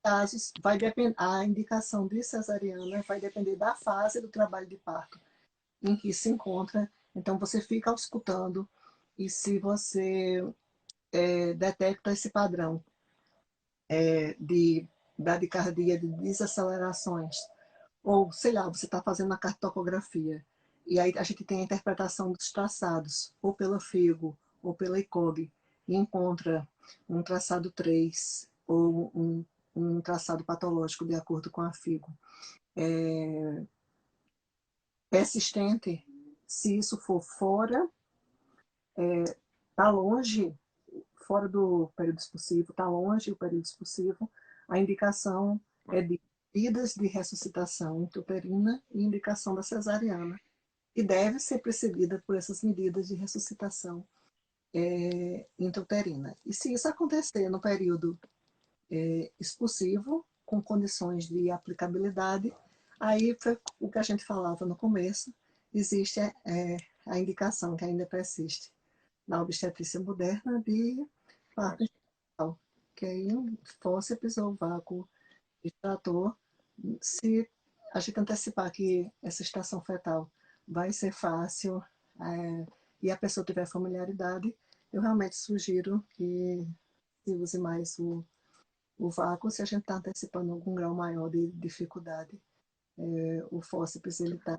casos, vai depender, a indicação de cesariana vai depender da fase do trabalho de parto em que se encontra. Então, você fica auscultando, e se você detecta esse padrão de bradicardia, de desacelerações, ou, sei lá, você está fazendo a cartografia, e aí a gente tem a interpretação dos traçados, ou pela FIGO, ou pela ICOG, e encontra um traçado 3, ou um traçado patológico de acordo com a FIGO. Persistente, se isso for fora, está longe, fora do período expulsivo, está longe o período expulsivo, a indicação é de medidas de ressuscitação intrauterina e indicação da cesariana, e deve ser precedida por essas medidas de ressuscitação intrauterina. E se isso acontecer no período expulsivo, com condições de aplicabilidade, aí foi o que a gente falava no começo, existe a indicação que ainda persiste na obstetrícia moderna de parto instrumental, que aí um fórceps ou vácuo extrator, se a gente antecipar que essa estação fetal vai ser fácil, e a pessoa tiver familiaridade, eu realmente sugiro que se use mais o vácuo, se a gente está antecipando algum grau maior de dificuldade. O fórceps, ele está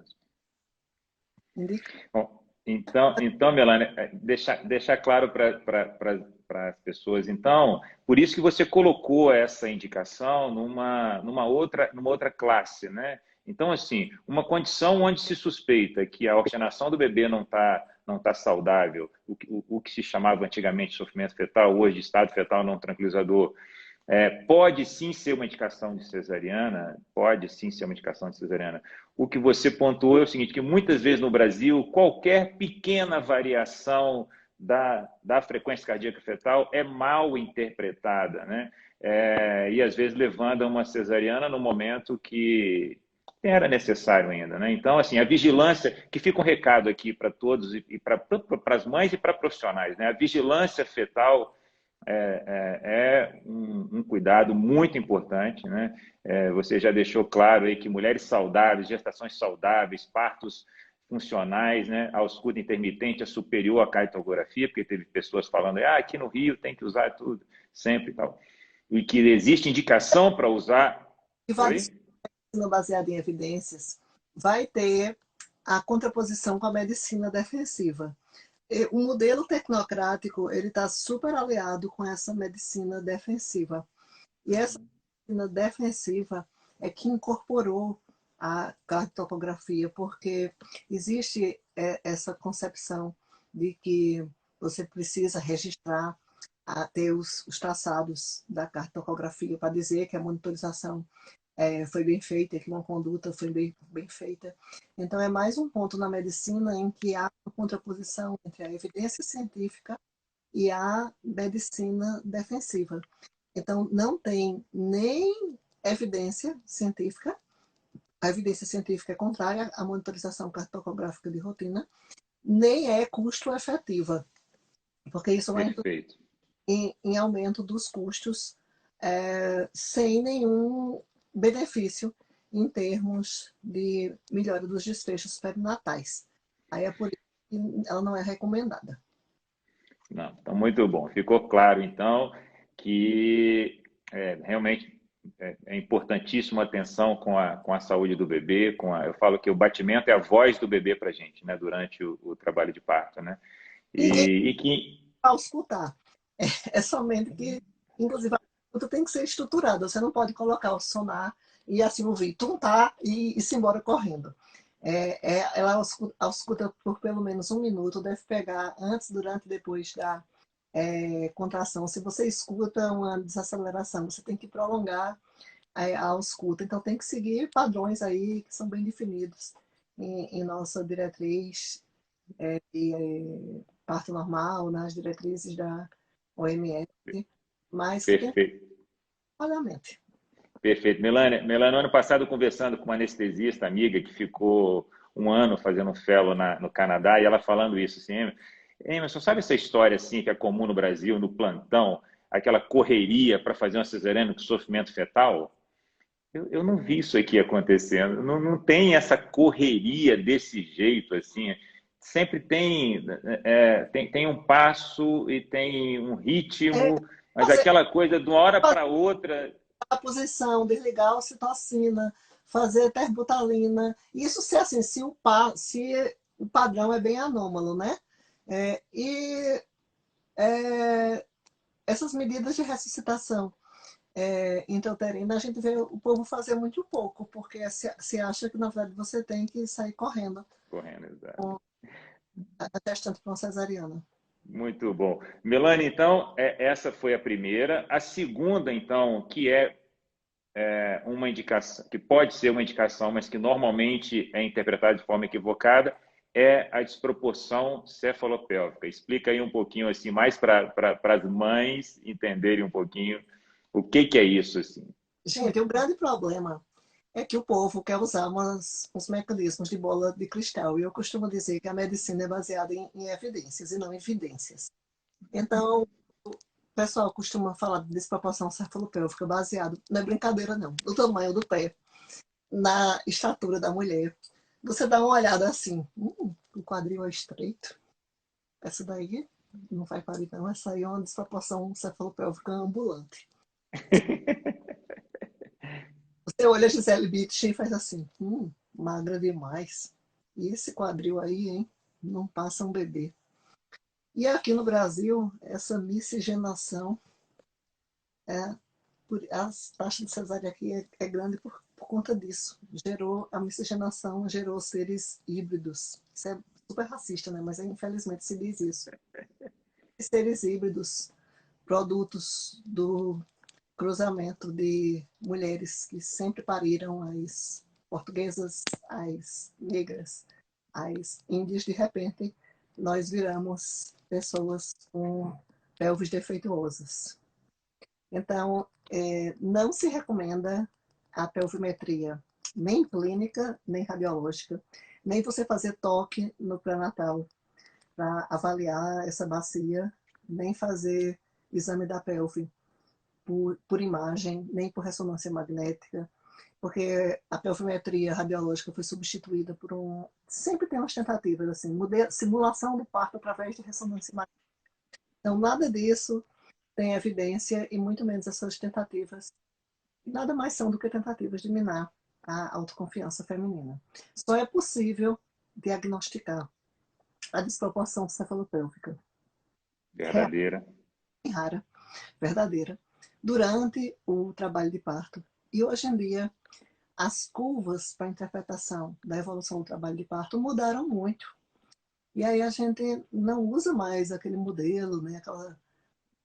indicado. Bom, então, Melania, deixar claro para as pessoas. Então, por isso que você colocou essa indicação numa outra classe, né? Então, assim, uma condição onde se suspeita que a oxigenação do bebê não tá saudável, o que se chamava antigamente de sofrimento fetal, hoje de estado fetal não tranquilizador, pode sim ser uma indicação de cesariana, pode sim ser uma indicação de cesariana. O que você pontuou é o seguinte, que muitas vezes no Brasil, qualquer pequena variação da frequência cardíaca fetal é mal interpretada, né? E às vezes levando a uma cesariana no momento que era necessário ainda, né? Então, assim, a vigilância, que fica um recado aqui para todos, e para as mães e para profissionais, né? A vigilância fetal é um cuidado muito importante, né? Você já deixou claro aí que mulheres saudáveis, gestações saudáveis, partos funcionais, né? A ausculta intermitente é superior à cartografia, porque teve pessoas falando, aqui no Rio tem que usar tudo, sempre e tal. E que existe indicação para usar... E Oi? medicina baseada em evidências vai ter a contraposição com a medicina defensiva. O modelo tecnocrático ele está super aliado com essa medicina defensiva. E essa medicina defensiva é que incorporou a cartografia, porque existe essa concepção de que você precisa registrar, ter os traçados da cartografia para dizer que a monitorização foi bem feita, que uma conduta foi bem feita. Então, é mais um ponto na medicina em que há uma contraposição entre a evidência científica e a medicina defensiva. Então, não tem nem evidência científica, a evidência científica é contrária à monitorização cartográfica de rotina, nem é custo efetiva, porque isso vai Perfeito. em aumento dos custos sem nenhum benefício em termos de melhora dos desfechos perinatais. Aí é por isso que ela não é recomendada. Não, então, muito bom. Ficou claro, então, que realmente é importantíssimo a atenção com a saúde do bebê. Eu falo que o batimento é a voz do bebê para a gente, né, durante o trabalho de parto, né? E que... Ao escutar, é somente que, inclusive, a escuta tem que ser estruturada. Você não pode colocar o sonar e assim ouvir, tá e se embora correndo. Ela ausculta por pelo menos 1 minuto, deve pegar antes, durante e depois da contração. Se você escuta uma desaceleração, você tem que prolongar a ausculta. Então, tem que seguir padrões aí que são bem definidos em nossa diretriz de parto normal, nas diretrizes da OMS, mas que tem Perfeito. pagamento. Perfeito. Melania, no ano passado, conversando com uma anestesista amiga que ficou um ano fazendo um fellow no Canadá, e ela falando isso, assim, Emerson, sabe essa história assim que é comum no Brasil, no plantão, aquela correria para fazer uma cesariana com sofrimento fetal? Eu não vi isso aqui acontecendo. Não tem essa correria desse jeito, assim. Sempre tem um passo e tem um ritmo, mas Fazer aquela coisa de uma hora para outra... a posição, desligar a ocitocina, fazer terbutalina. Isso se assim, se o padrão é bem anômalo, né? E essas medidas de ressuscitação intrauterina, a gente vê o povo fazer muito pouco, porque se acha que, na verdade, você tem que sair correndo Correndo, exato. com a gestante com cesariana. Muito bom. Melanie, então, essa foi a primeira. A segunda, então, que é uma indicação, que pode ser uma indicação, mas que normalmente é interpretada de forma equivocada, é a desproporção cefalopélvica. Explica aí um pouquinho, assim, mais para as mães entenderem um pouquinho o que é isso, assim. Gente, o grande problema é que o povo quer usar uns mecanismos de bola de cristal. E eu costumo dizer que a medicina é baseada em evidências e não em evidências. Então, o pessoal costuma falar de desproporção cefalopélvica baseado, não é brincadeira não, no tamanho do pé, na estatura da mulher, você dá uma olhada assim, o quadril é estreito, essa daí não vai parir não, essa aí é uma desproporção cefalopélvica ambulante. Você olha a Gisele Bündchen e faz assim, magra demais. E esse quadril aí, hein, não passa um bebê. E aqui no Brasil, essa miscigenação, as taxas de cesárea aqui é grande por conta disso. Gerou a miscigenação, gerou seres híbridos. Isso é super racista, né? Mas infelizmente se diz isso. Seres híbridos, produtos do cruzamento de mulheres que sempre pariram, as portuguesas, as negras, as índias, de repente, nós viramos pessoas com pelvis defeituosas. Então, não se recomenda a pelvimetria nem clínica, nem radiológica, nem você fazer toque no pré-natal para avaliar essa bacia, nem fazer exame da pelve por imagem, nem por ressonância magnética, porque a pelvimetria radiológica foi substituída por um... Sempre tem umas tentativas, assim, simulação do parto através de ressonância magnética. Então, nada disso tem evidência e muito menos essas tentativas. Nada mais são do que tentativas de minar a autoconfiança feminina. Só é possível diagnosticar a desproporção cefalopélvica. Verdadeira. Rara, verdadeira, durante o trabalho de parto. E hoje em dia, as curvas para a interpretação da evolução do trabalho de parto mudaram muito. E aí a gente não usa mais aquele modelo, né,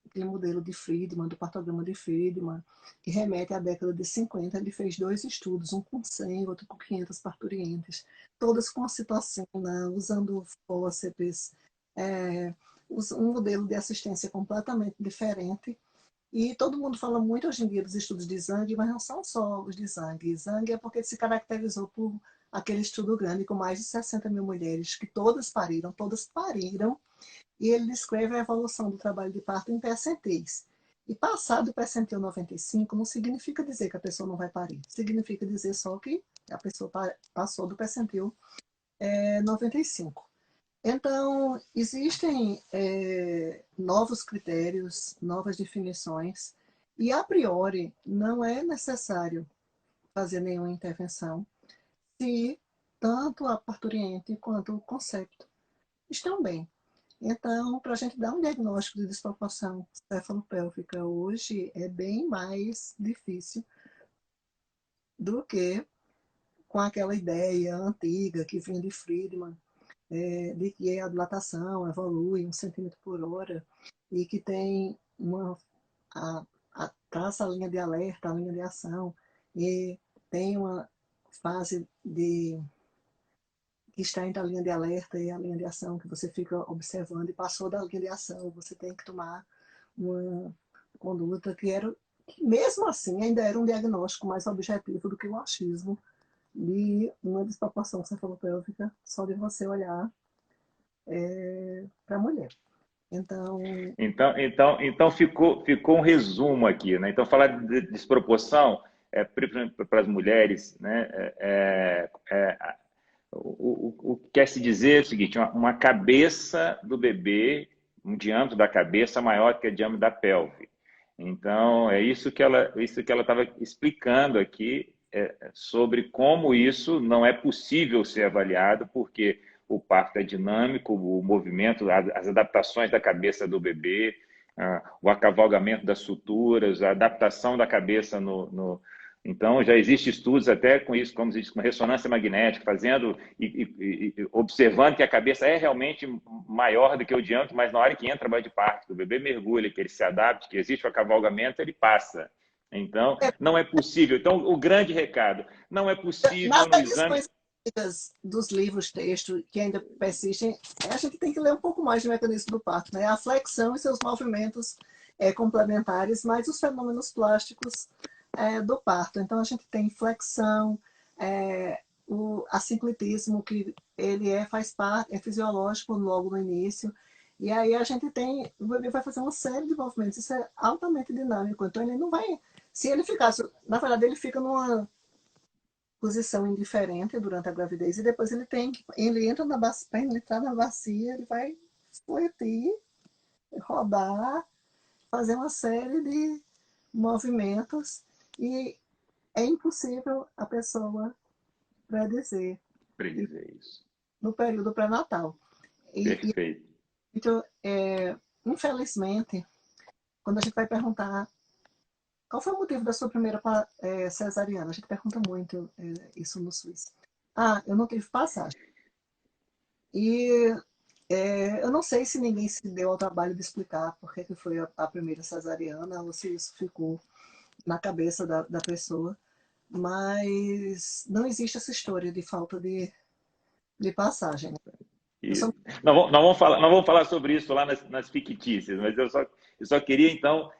aquele modelo de Friedman, do partograma de Friedman, que remete à década de 50. Ele fez 2 estudos, um com 100, outro com 500 parturientes, todas com a citocina, usando fórceps, um modelo de assistência completamente diferente. E todo mundo fala muito hoje em dia dos estudos de Zhang, mas não são só os de Zhang. Zhang é porque ele se caracterizou por aquele estudo grande com mais de 60 mil mulheres, que todas pariram, e ele descreve a evolução do trabalho de parto em percentis. E passado o percentil 95 não significa dizer que a pessoa não vai parir, significa dizer só que a pessoa passou do percentil 95. Então, existem novos critérios, novas definições, e a priori não é necessário fazer nenhuma intervenção se tanto a parturiente quanto o concepto estão bem. Então, para a gente dar um diagnóstico de desproporção cefalopélvica hoje é bem mais difícil do que com aquela ideia antiga que vinha de Friedman, de que a dilatação evolui 1 centímetro por hora e que tem traça a linha de alerta, a linha de ação, e tem uma fase que está entre a linha de alerta e a linha de ação, que você fica observando, e passou da linha de ação, você tem que tomar uma conduta que mesmo assim ainda era um diagnóstico mais objetivo do que o achismo de uma desproporção cefalopélvica só de você olhar para a mulher. Então ficou um resumo aqui, né? Então, falar de desproporção para as mulheres, né? O que quer se dizer é o seguinte: uma cabeça do bebê, um diâmetro da cabeça maior que o diâmetro da pelve. Então, é isso que ela estava explicando aqui, sobre como isso não é possível ser avaliado, porque o parto é dinâmico, o movimento, as adaptações da cabeça do bebê, o acavalgamento das suturas, a adaptação da cabeça Então, já existem estudos até com isso, como se diz, com ressonância magnética, fazendo e observando que a cabeça é realmente maior do que o diâmetro, mas na hora que entra o trabalho de parto, que o bebê mergulha, que ele se adapte, que existe o acavalgamento, ele passa. Então, não é possível. Então, o grande recado, não é possível nas no exame... dos livros, textos que ainda persistem, a gente tem que ler um pouco mais do mecanismo do parto, né? A flexão e seus movimentos complementares, mais os fenômenos plásticos do parto. Então, a gente tem flexão, o assinclitismo, que ele faz parte, é fisiológico logo no início, e aí a gente tem, o bebê vai fazer uma série de movimentos, isso é altamente dinâmico, então ele não vai, se ele ficasse, na verdade ele fica posição indiferente durante a gravidez e depois ele entra na bacia, para entrar na bacia, ele vai fletir, rodar, fazer uma série de movimentos e é impossível a pessoa predizer Predizer isso. no período pré-natal. Perfeito. Então, infelizmente, quando a gente vai perguntar qual foi o motivo da sua primeira cesariana, a gente pergunta muito isso no SUS. Ah, eu não tive passagem. E eu não sei se ninguém se deu ao trabalho de explicar por que foi a primeira cesariana ou se isso ficou na cabeça da pessoa, mas não existe essa história de falta de passagem. Isso. Nós vamos falar sobre isso lá nas fictícias, mas eu só queria, então,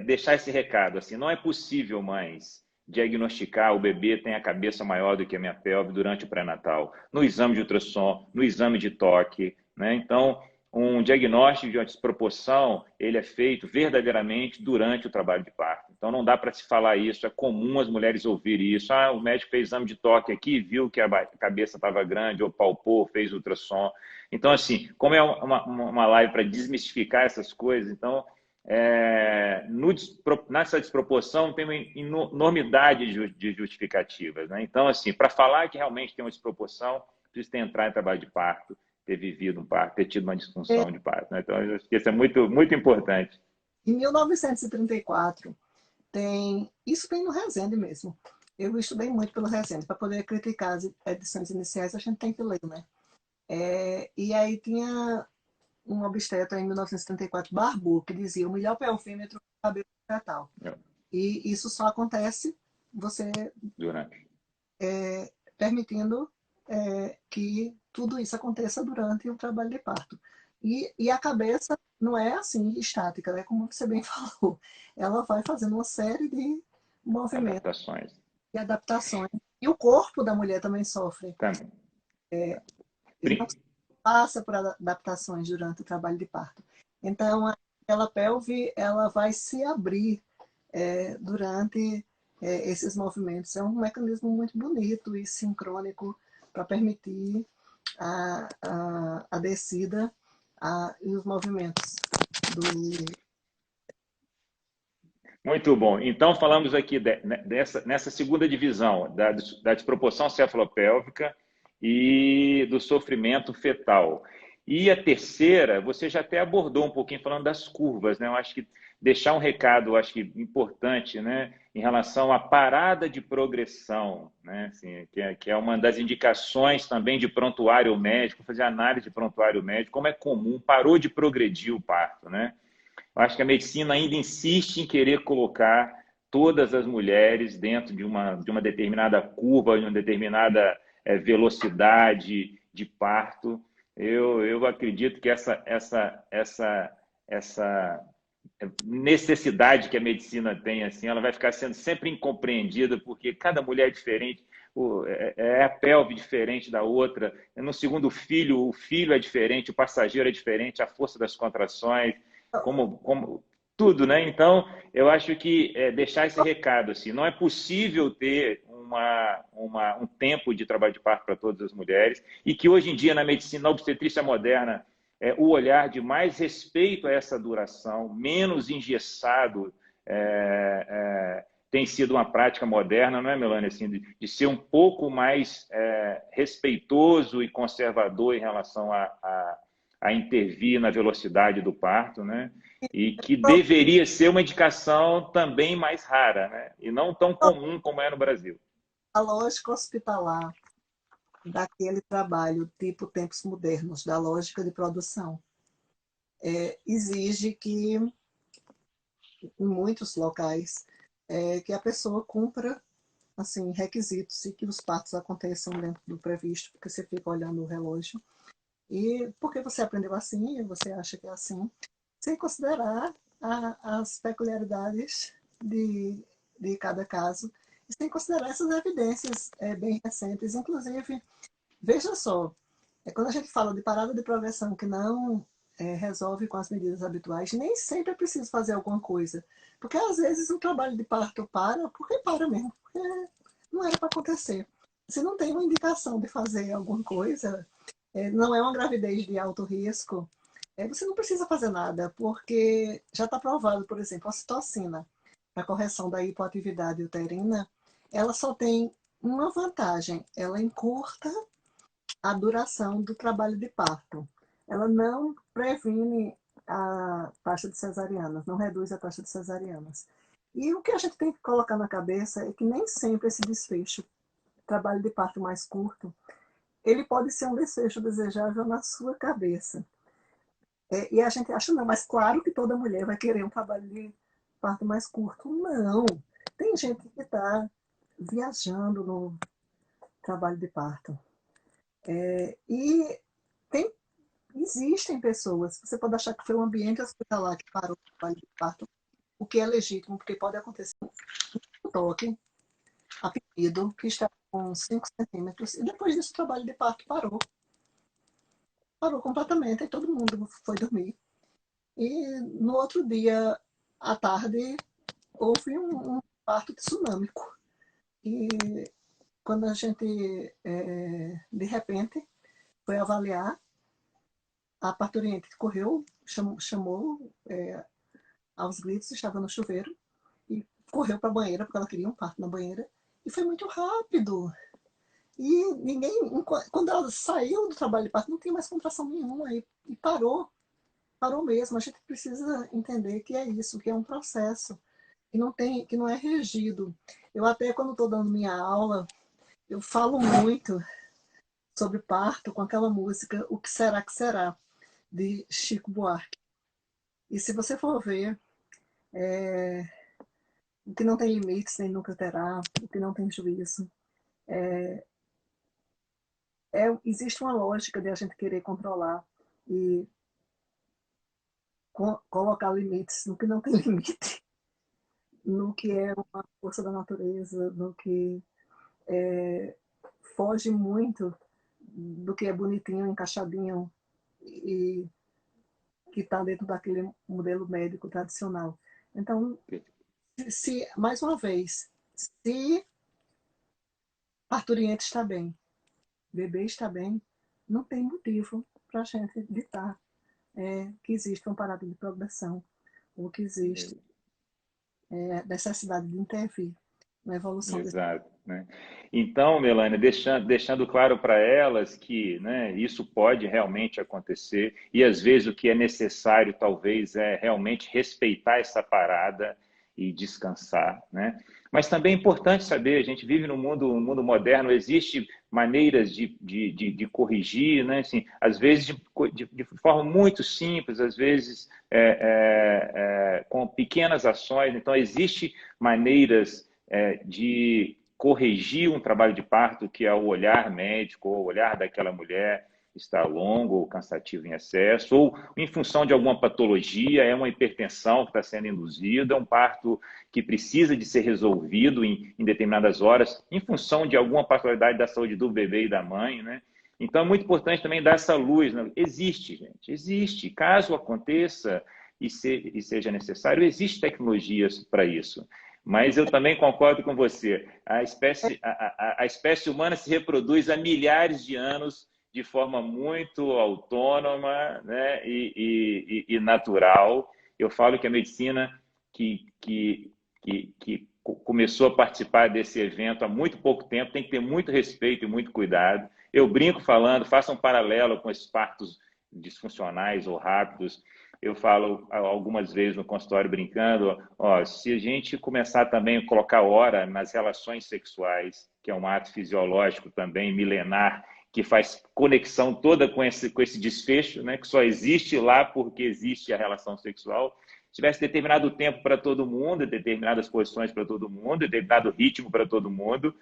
deixar esse recado. Assim, não é possível, mães, diagnosticar o bebê tem a cabeça maior do que a minha pelve durante o pré-natal, no exame de ultrassom, no exame de toque, né? Então, um diagnóstico de uma desproporção, ele é feito verdadeiramente durante o trabalho de parto. Então, não dá para se falar isso, é comum as mulheres ouvirem isso. Ah, o médico fez exame de toque aqui, viu que a cabeça estava grande, ou palpou, fez ultrassom. Então, assim, como é uma live para desmistificar essas coisas, então, nessa desproporção tem uma enormidade de justificativas, né? Então, assim, para falar que realmente tem uma desproporção, precisa entrar em trabalho de parto, ter vivido um parto, ter tido uma disfunção de parto, né? Então, eu acho que isso é muito, muito importante. Em 1934, isso tem no Resende mesmo. Eu estudei muito pelo Resende. Para poder criticar as edições iniciais, a gente tem que ler, né? E aí tinha um obstetra em 1974, Barbu, que dizia o melhor pelvímetro é o cabelo fetal. E isso só acontece você permitindo que tudo isso aconteça durante o trabalho de parto. E a cabeça não é assim, estática, né? Como você bem falou. Ela vai fazendo uma série de movimentos e adaptações. E o corpo da mulher também sofre. Ele não passa por adaptações durante o trabalho de parto. Então, aquela pelve ela vai se abrir durante esses movimentos. É um mecanismo muito bonito e sincrônico para permitir a descida e os movimentos do... Muito bom. Então, falamos aqui nessa segunda divisão da desproporção cefalopélvica e do sofrimento fetal. E a terceira, você já até abordou um pouquinho falando das curvas, né? Eu acho que deixar um recado, acho que importante, né, em relação à parada de progressão, né, assim, que é uma das indicações também de prontuário médico, fazer análise de prontuário médico, como é comum, parou de progredir o parto, né? Eu acho que a medicina ainda insiste em querer colocar todas as mulheres dentro de uma determinada curva, de uma determinada velocidade de parto. Eu acredito que essa necessidade que a medicina tem, assim, ela vai ficar sendo sempre incompreendida, porque cada mulher é diferente, a pelve diferente da outra. No segundo filho, o filho é diferente, o passageiro é diferente, a força das contrações, como tudo, né? Então, eu acho que deixar esse recado, assim, não é possível ter um tempo de trabalho de parto para todas as mulheres e que hoje em dia na medicina, na obstetrícia moderna, o olhar de mais respeito a essa duração, menos engessado, tem sido uma prática moderna, não é, Melanie? Assim, de ser um pouco mais respeitoso e conservador em relação a intervir na velocidade do parto, né? E que deveria ser uma indicação também mais rara, né? E não tão comum como é no Brasil. A lógica hospitalar daquele trabalho tipo tempos modernos, da lógica de produção, exige que, em muitos locais, que a pessoa cumpra assim, requisitos e que os partos aconteçam dentro do previsto, porque você fica olhando o relógio. E porque você aprendeu assim, e você acha que é assim, sem considerar as peculiaridades de cada caso, e sem considerar essas evidências bem recentes. Inclusive, veja só, quando a gente fala de parada de progressão que não resolve com as medidas habituais, nem sempre é preciso fazer alguma coisa. Porque às vezes o trabalho de parto para, porque para mesmo. Porque não era para acontecer. Se não tem uma indicação de fazer alguma coisa, não é uma gravidez de alto risco, você não precisa fazer nada, porque já está provado, por exemplo, a citocina, para correção da hipoatividade uterina, ela só tem uma vantagem, ela encurta a duração do trabalho de parto. Ela não previne a taxa de cesarianas, não reduz a taxa de cesarianas. E o que a gente tem que colocar na cabeça é que nem sempre esse desfecho, trabalho de parto mais curto, ele pode ser um desfecho desejável na sua cabeça. E a gente acha, não, mas claro que toda mulher vai querer um trabalho de parto mais curto. Não. Tem gente que está viajando no trabalho de parto. E tem, existem pessoas, você pode achar que foi o ambiente hospitalar que parou o trabalho de parto, o que é legítimo, porque pode acontecer um toque, a pedido, que está com 5 centímetros, e depois disso o trabalho de parto parou. Parou completamente, e todo mundo foi dormir. E no outro dia, à tarde, houve um parto tsunâmico. E quando a gente, de repente, foi avaliar, a parturiente correu, chamou aos gritos, estava no chuveiro, e correu para a banheira, porque ela queria um parto na banheira, e foi muito rápido. E ninguém, quando ela saiu do trabalho de parto, não tinha mais contração nenhuma, e parou. Parou mesmo. A gente precisa entender que é isso, que é um processo, que não é regido. Eu até, quando estou dando minha aula, eu falo muito sobre parto com aquela música O Que Será Que Será, de Chico Buarque. E se você for ver, o que não tem limites nem nunca terá, o que não tem juízo, existe uma lógica de a gente querer controlar e colocar limites no que não tem limite, no que é uma força da natureza, no que foge muito do que é bonitinho, encaixadinho e que está dentro daquele modelo médico tradicional. Então, mais uma vez, se parturiente está bem, bebê está bem, não tem motivo para a gente ditar que existe um parado de progressão ou que existe necessidade de intervir na evolução desse. Exato, né? Então, Melânia, deixando claro para elas que, né, isso pode realmente acontecer e às vezes o que é necessário talvez é realmente respeitar essa parada e descansar, né? Mas também é importante saber, a gente vive um mundo moderno, existe maneiras de corrigir, né? Assim, às vezes de forma muito simples, às vezes com pequenas ações. Então, existe maneiras de corrigir um trabalho de parto que é o olhar médico, ou o olhar daquela mulher está longo ou cansativo em excesso, ou em função de alguma patologia, é uma hipertensão que está sendo induzida, é um parto que precisa de ser resolvido em determinadas horas, em função de alguma particularidade da saúde do bebê e da mãe, né? Então, é muito importante também dar essa luz. Né? Existe, gente, existe. Caso aconteça e seja necessário, existe tecnologias para isso. Mas eu também concordo com você. A espécie humana se reproduz há milhares de anos de forma muito autônoma, né, e natural. Eu falo que a medicina que começou a participar desse evento há muito pouco tempo tem que ter muito respeito e muito cuidado. Eu brinco falando, faça um paralelo com esses partos disfuncionais ou rápidos. Eu falo algumas vezes no consultório brincando, ó, se a gente começar também a colocar hora nas relações sexuais, que é um ato fisiológico também milenar, que faz conexão toda com esse desfecho, né, que só existe lá porque existe a relação sexual, se tivesse determinado tempo para todo mundo, determinadas posições para todo mundo, determinado ritmo para todo mundo,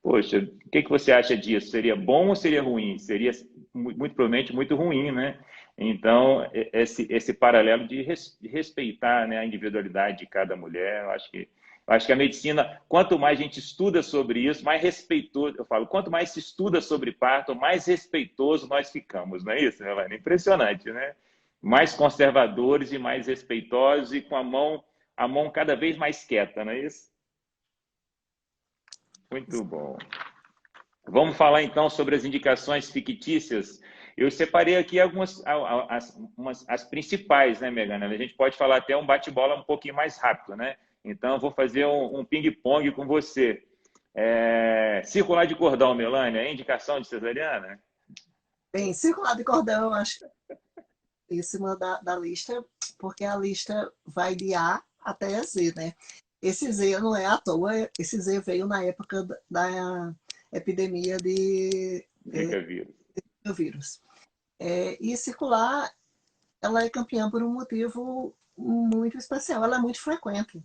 poxa, o que você acha disso? Seria bom ou seria ruim? Seria muito provavelmente muito ruim, né? Então, esse paralelo de respeitar, né, a individualidade de cada mulher, eu acho que a medicina, quanto mais a gente estuda sobre isso, mais respeitoso, eu falo, quanto mais se estuda sobre parto, mais respeitoso nós ficamos, não é isso, Melanie? Impressionante, né? Mais conservadores e mais respeitosos e com a mão cada vez mais quieta, não é isso? Muito bom. Vamos falar então sobre as indicações fictícias. Eu separei aqui algumas as principais, né, Megana? A gente pode falar até um bate-bola um pouquinho mais rápido, né? Então, eu vou fazer um ping-pong com você. Circular de cordão, Melânia, é indicação de cesariana? Bem, circular de cordão, eu acho que é cima da lista, porque a lista vai de A até Z, né? Esse Z não é à toa, esse Z veio na época da epidemia de Zika vírus. vírus. E circular, ela é campeã por um motivo muito especial, ela é muito frequente.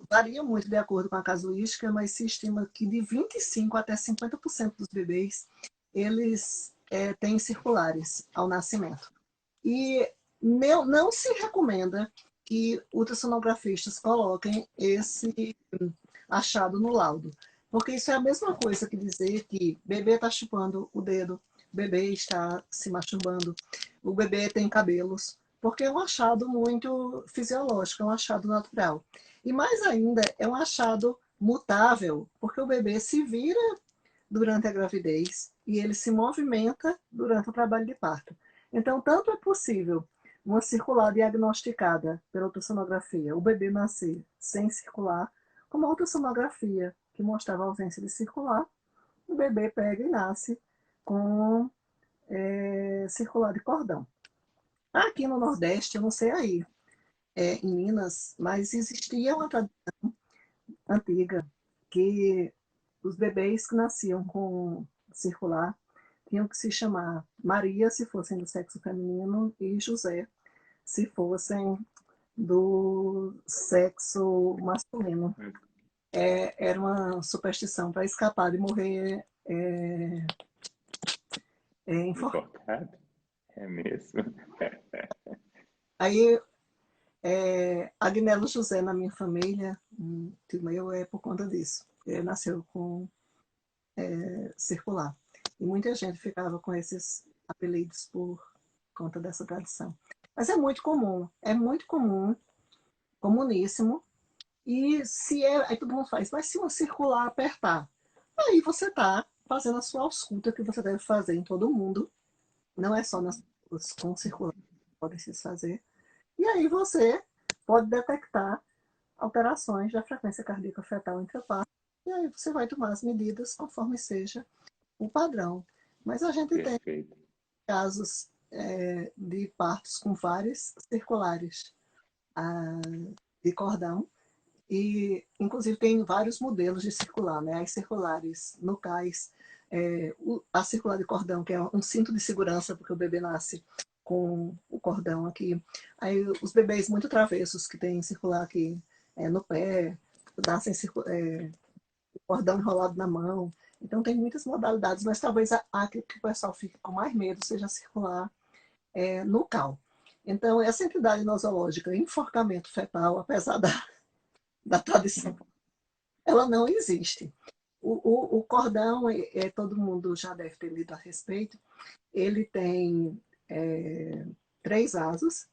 Varia muito de acordo com a casuística, mas se estima que de 25% até 50% dos bebês, eles têm circulares ao nascimento. E não se recomenda que ultrassonografistas coloquem esse achado no laudo, porque isso é a mesma coisa que dizer que bebê está chupando o dedo, o bebê está se masturbando, o bebê tem cabelos, porque é um achado muito fisiológico, é um achado natural. E mais ainda, é um achado mutável, porque o bebê se vira durante a gravidez e ele se movimenta durante o trabalho de parto. Então, tanto é possível uma circular diagnosticada pela ultrassonografia, o bebê nascer sem circular, como a ultrassonografia que mostrava a ausência de circular, o bebê pega e nasce com circular de cordão. Aqui no Nordeste, eu não sei aí, em Minas, mas existia uma tradição antiga que os bebês que nasciam com circular tinham que se chamar Maria, se fossem do sexo feminino, e José, se fossem do sexo masculino. Era uma superstição para escapar de morrer enforcado. Enforcado? É mesmo? Aí, Agnello José, na minha família, tio meu, é por conta disso. Ele nasceu com circular. E muita gente ficava com esses apelidos por conta dessa tradição. Mas é muito comum, comuníssimo. E se aí todo mundo faz, mas se uma circular apertar, aí você está fazendo a sua ausculta que você deve fazer em todo mundo, não é só nas pessoas com circular que podem se fazer. E aí você pode detectar alterações da frequência cardíaca fetal intraparto, e aí você vai tomar as medidas conforme seja o padrão. Mas a gente tem Perfeito. casos de partos com vários circulares de cordão, e inclusive tem vários modelos de circular, né? As circulares nucais, a circular de cordão, que é um cinto de segurança, porque o bebê nasce com o cordão aqui. Aí os bebês muito travessos, que têm circular aqui no pé, nascem cordão enrolado na mão. Então tem muitas modalidades, mas talvez a que o pessoal fique com mais medo seja circular nucal. Então, essa entidade nosológica, enforcamento fetal, apesar da tradição, ela não existe. O cordão, todo mundo já deve ter lido a respeito, ele tem 3 vasos,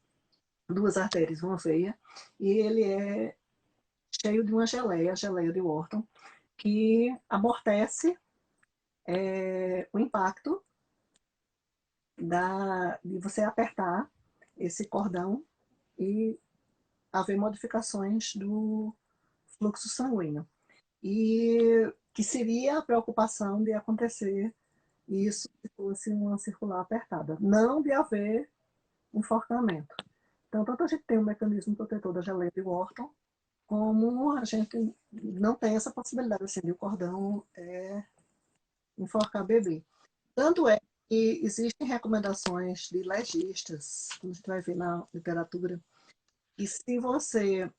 2 artérias, uma veia, e ele é cheio de uma geleia, a geleia de Wharton, que amortece o impacto de você apertar esse cordão e haver modificações do fluxo sanguíneo. E que seria a preocupação de acontecer isso se fosse uma circular apertada, não de haver enforcamento. Então, tanto a gente tem o mecanismo protetor da geleia de Wharton, como a gente não tem essa possibilidade assim, de o cordão enforcar bebê. Tanto é que existem recomendações de legistas, como a gente vai ver na literatura, e se você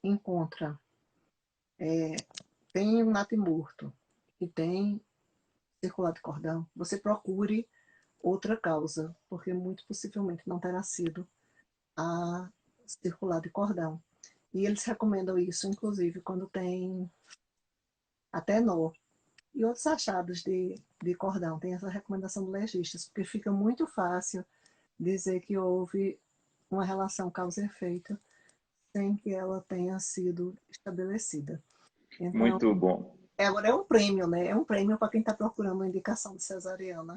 encontra, tem um natimorto e tem circular de cordão, você procure outra causa, porque muito possivelmente não terá sido a circular de cordão. E eles recomendam isso, inclusive, quando tem até nó. E outros achados de cordão, tem essa recomendação do legistas, porque fica muito fácil dizer que houve uma relação causa-efeito sem que ela tenha sido estabelecida. Então, Muito bom. agora é um prêmio, né? É um prêmio para quem está procurando uma indicação de cesariana.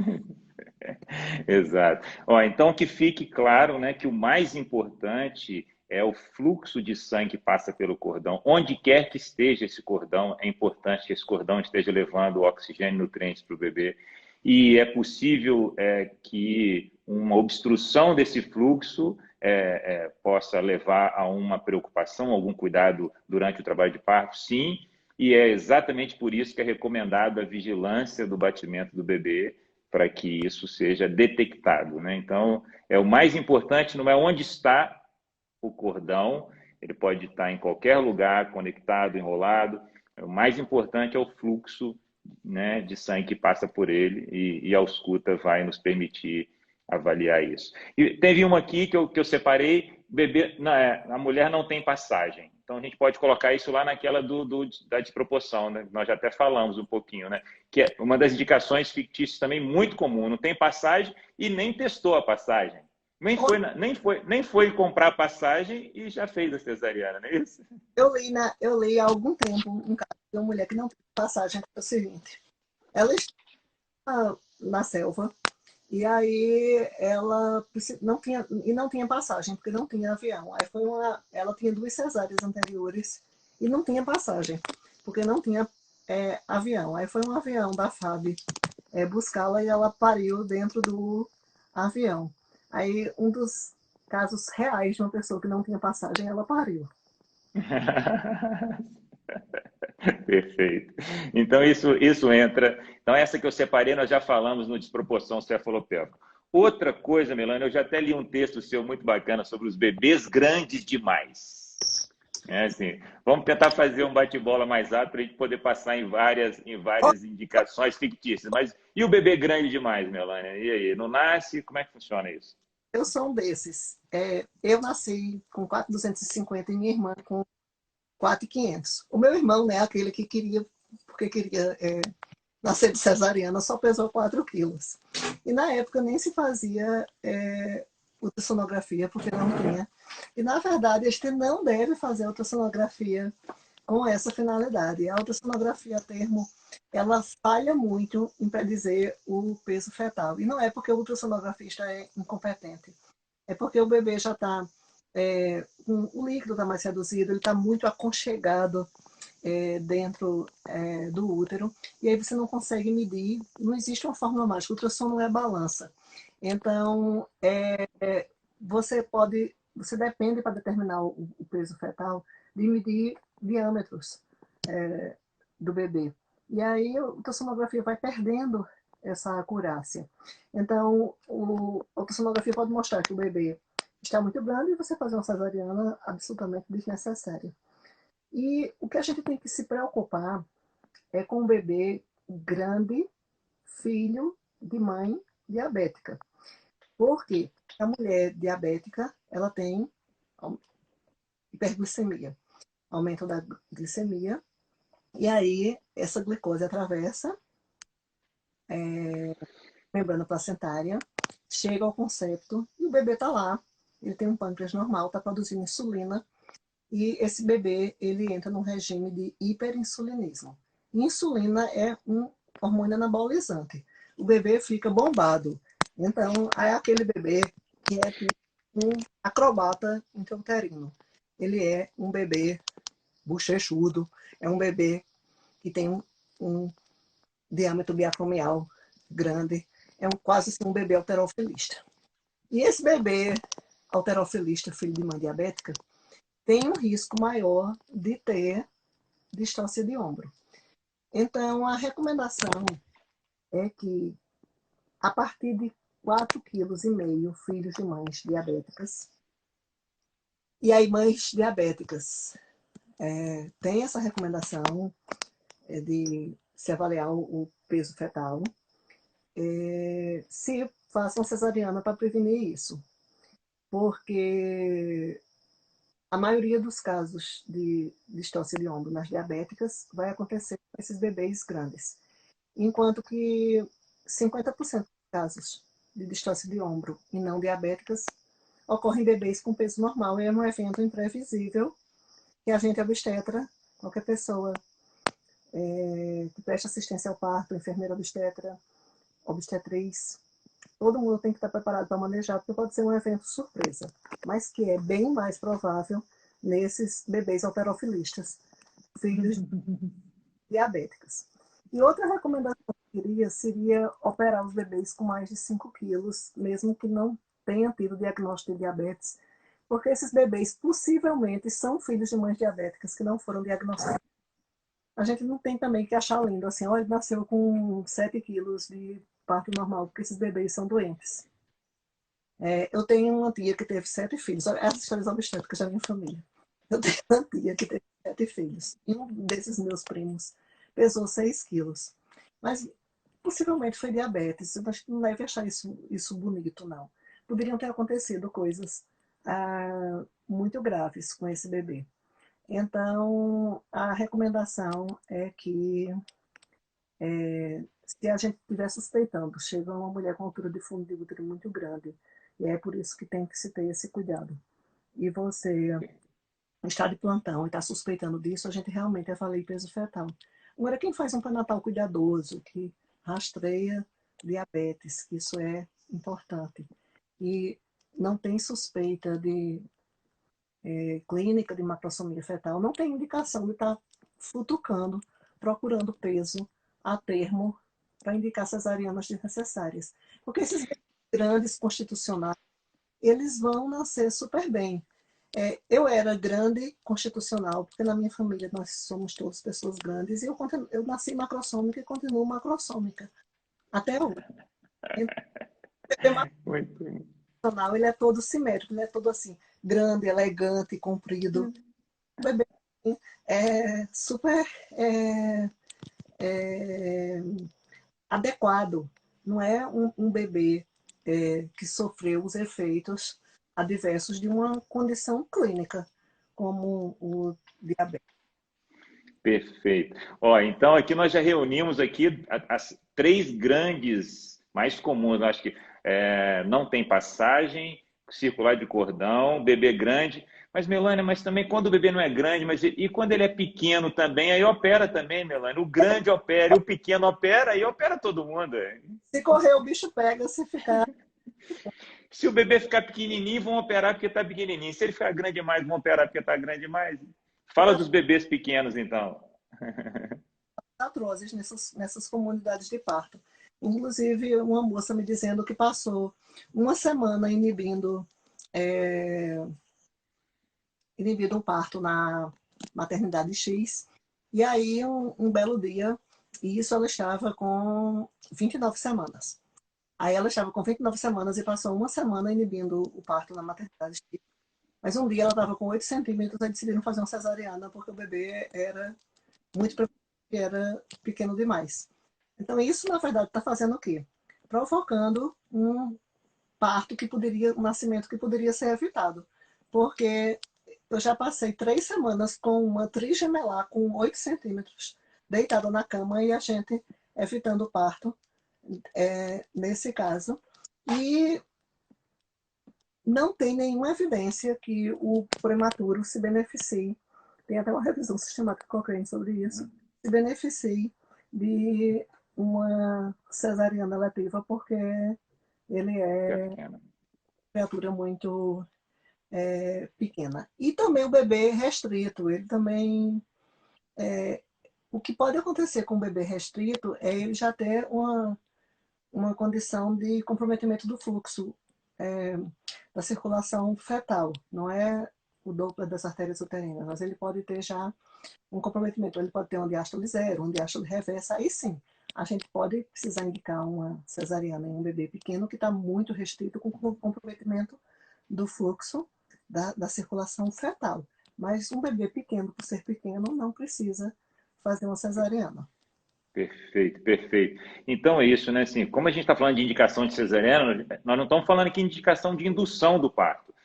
Exato. Ó, então, que fique claro, né, que o mais importante é o fluxo de sangue que passa pelo cordão. Onde quer que esteja esse cordão, é importante que esse cordão esteja levando oxigênio e nutrientes para o bebê. E é possível que uma obstrução desse fluxo possa levar a uma preocupação, algum cuidado durante o trabalho de parto, sim. E é exatamente por isso que é recomendado a vigilância do batimento do bebê, para que isso seja detectado, né? Então, o mais importante não é onde está o cordão, ele pode estar em qualquer lugar, conectado, enrolado. O mais importante é o fluxo, né, de sangue que passa por ele, e a ausculta vai nos permitir avaliar isso. E teve uma aqui que eu separei, bebê, não, a mulher não tem passagem. Então a gente pode colocar isso lá naquela da desproporção, né? Nós já até falamos um pouquinho, né? Que é uma das indicações fictícias também muito comum, não tem passagem e nem testou a passagem. Nem foi comprar passagem e já fez a cesariana, não é isso? Eu li há algum tempo um caso de uma mulher que não tem passagem, que é o seguinte, ela estava na selva e aí ela não tinha passagem, porque não tinha avião. Aí ela tinha 2 cesáreas anteriores e não tinha passagem, porque não tinha avião. Aí foi um avião da FAB buscá-la e ela pariu dentro do avião. Aí um dos casos reais de uma pessoa que não tinha passagem, ela pariu. Perfeito. Então, isso entra. Então, essa que eu separei, nós já falamos no Desproporção Cefalopélvica. Outra coisa, Melania, eu já até li um texto seu muito bacana sobre os bebês grandes demais. É assim, vamos tentar fazer um bate-bola mais rápido para a gente poder passar em várias indicações fictícias. Mas e o bebê grande demais, Melania? E aí, não nasce? Como é que funciona isso? Eu sou um desses. Eu nasci com 4,250 e minha irmã com 4,500. O meu irmão, né, aquele que queria, porque queria nascer de cesariana, só pesou 4 quilos. E na época nem se fazia ultrassonografia, porque não tinha. E na verdade, este não deve fazer ultrassonografia com essa finalidade. A ultrassonografia a termo, ela falha muito em predizer o peso fetal. E não é porque o ultrassonografista é incompetente, é porque o bebê já está, o líquido está mais reduzido, ele está muito aconchegado dentro do útero, e aí você não consegue medir, não existe uma fórmula mágica, o ultrassom não é balança. Então, você depende para determinar o peso fetal de medir diâmetros do bebê. E aí a ultrassonografia vai perdendo essa acurácia. Então, a ultrassonografia pode mostrar que o bebê está muito grande e você fazer uma cesariana absolutamente desnecessária. E o que a gente tem que se preocupar é com o bebê grande, filho de mãe diabética. Porque a mulher diabética, ela tem hiperglicemia, aumento da glicemia, e aí essa glicose atravessa a membrana placentária, chega ao concepto e o bebê está lá, ele tem um pâncreas normal, está produzindo insulina, e esse bebê ele entra num regime de hiperinsulinismo. Insulina é um hormônio anabolizante. O bebê fica bombado. Então, é aquele bebê que é tipo um acrobata intrauterino. Ele é um bebê bochechudo, é um bebê que tem um diâmetro biacromial grande, é quase assim, um bebê halterofilista. E esse bebê halterofilista, filho de mãe diabética, tem um risco maior de ter distócia de ombro. Então, a recomendação é que, a partir de 4,5 kg, filhos de mães diabéticas, e aí mães diabéticas tem essa recomendação de se avaliar o peso fetal, se façam cesariana para prevenir isso. Porque a maioria dos casos de distócia de ombro nas diabéticas vai acontecer com esses bebês grandes. Enquanto que 50% dos casos de distócia de ombro e não diabéticas ocorrem em bebês com peso normal, e é um evento imprevisível que a gente obstetra, qualquer pessoa que presta assistência ao parto, enfermeira obstetra, obstetriz. Todo mundo tem que estar preparado para manejar, porque pode ser um evento surpresa, mas que é bem mais provável nesses bebês halterofilistas, filhos diabéticos. E outra recomendação que eu queria seria operar os bebês com mais de 5 quilos, mesmo que não tenham tido diagnóstico de diabetes, porque esses bebês possivelmente são filhos de mães diabéticas que não foram diagnosticadas. A gente não tem também que achar lindo, assim, olha, ele nasceu com 7 quilos de parto normal, porque esses bebês são doentes. Eu tenho uma tia que teve 7 filhos, essas histórias obstétricas da minha família. Eu tenho uma tia que teve 7 filhos, e um desses meus primos pesou 6 quilos. Mas possivelmente foi diabetes, eu acho que não deve achar isso bonito, não. Poderiam ter acontecido coisas muito graves com esse bebê. Então, a recomendação é que se a gente estiver suspeitando, chega uma mulher com altura de fundo de útero muito grande, e é por isso que tem que se ter esse cuidado. E você está de plantão e está suspeitando disso, a gente realmente avalia peso fetal. Agora, quem faz um pré-natal cuidadoso, que rastreia diabetes, que isso é importante, e não tem suspeita de clínica de macrosomia fetal, não tem indicação de estar futucando, procurando peso a termo para indicar cesarianas desnecessárias. Porque esses grandes constitucionais, eles vão nascer super bem. Eu era grande constitucional, porque na minha família nós somos todas pessoas grandes, e eu nasci macrossômica e continuo macrossômica até hoje. Então, o bebê macrossomia ele é todo simétrico, ele é todo assim, grande, elegante, comprido. O bebê é super adequado. Não é um bebê que sofreu os efeitos adversos de uma condição clínica, como o diabetes. Perfeito. Ó, então aqui nós já reunimos aqui as 3 grandes mais comuns. Acho que não tem passagem, circular de cordão, bebê grande. Mas, Melânia, mas também quando o bebê não é grande, e quando ele é pequeno também, aí opera também, Melânia. O grande opera e o pequeno opera, aí opera todo mundo. Se correr, o bicho pega, se ficar... Se o bebê ficar pequenininho, vão operar porque está pequenininho. Se ele ficar grande demais, vão operar porque está grande demais. Fala dos bebês pequenos, então. Atrozes nessas comunidades de parto. Inclusive, uma moça me dizendo que passou uma semana inibindo um parto na maternidade X. E aí, um belo dia, e isso ela estava com 29 semanas. Aí ela estava com 29 semanas e passou uma semana inibindo o parto na maternidade X. Mas um dia ela estava com 8 centímetros e decidiram fazer uma cesariana porque o bebê era muito preocupante, era pequeno demais. Então isso, na verdade, está fazendo o quê? Provocando um parto um nascimento que poderia ser evitado. Porque eu já passei 3 semanas com uma trigemelar com 8 centímetros deitada na cama e a gente evitando o parto nesse caso. E não tem nenhuma evidência que o prematuro se beneficie. Tem até uma revisão sistemática Cochrane sobre isso. Se beneficie de uma cesariana letiva porque ele é uma criatura muito pequena. E também o bebê restrito. Ele também... o que pode acontecer com o bebê restrito é ele já ter uma condição de comprometimento do fluxo da circulação fetal. Não é o Doppler das artérias uterinas, mas ele pode ter já um comprometimento. Ele pode ter uma diástole zero, uma diástole reversa. Aí sim, a gente pode precisar indicar uma cesariana em um bebê pequeno que está muito restrito com comprometimento do fluxo da circulação fetal. Mas um bebê pequeno, por ser pequeno, não precisa fazer uma cesariana. Perfeito, perfeito. Então é isso, né? Assim, como a gente está falando de indicação de cesariana, nós não estamos falando aqui de indicação de indução do parto.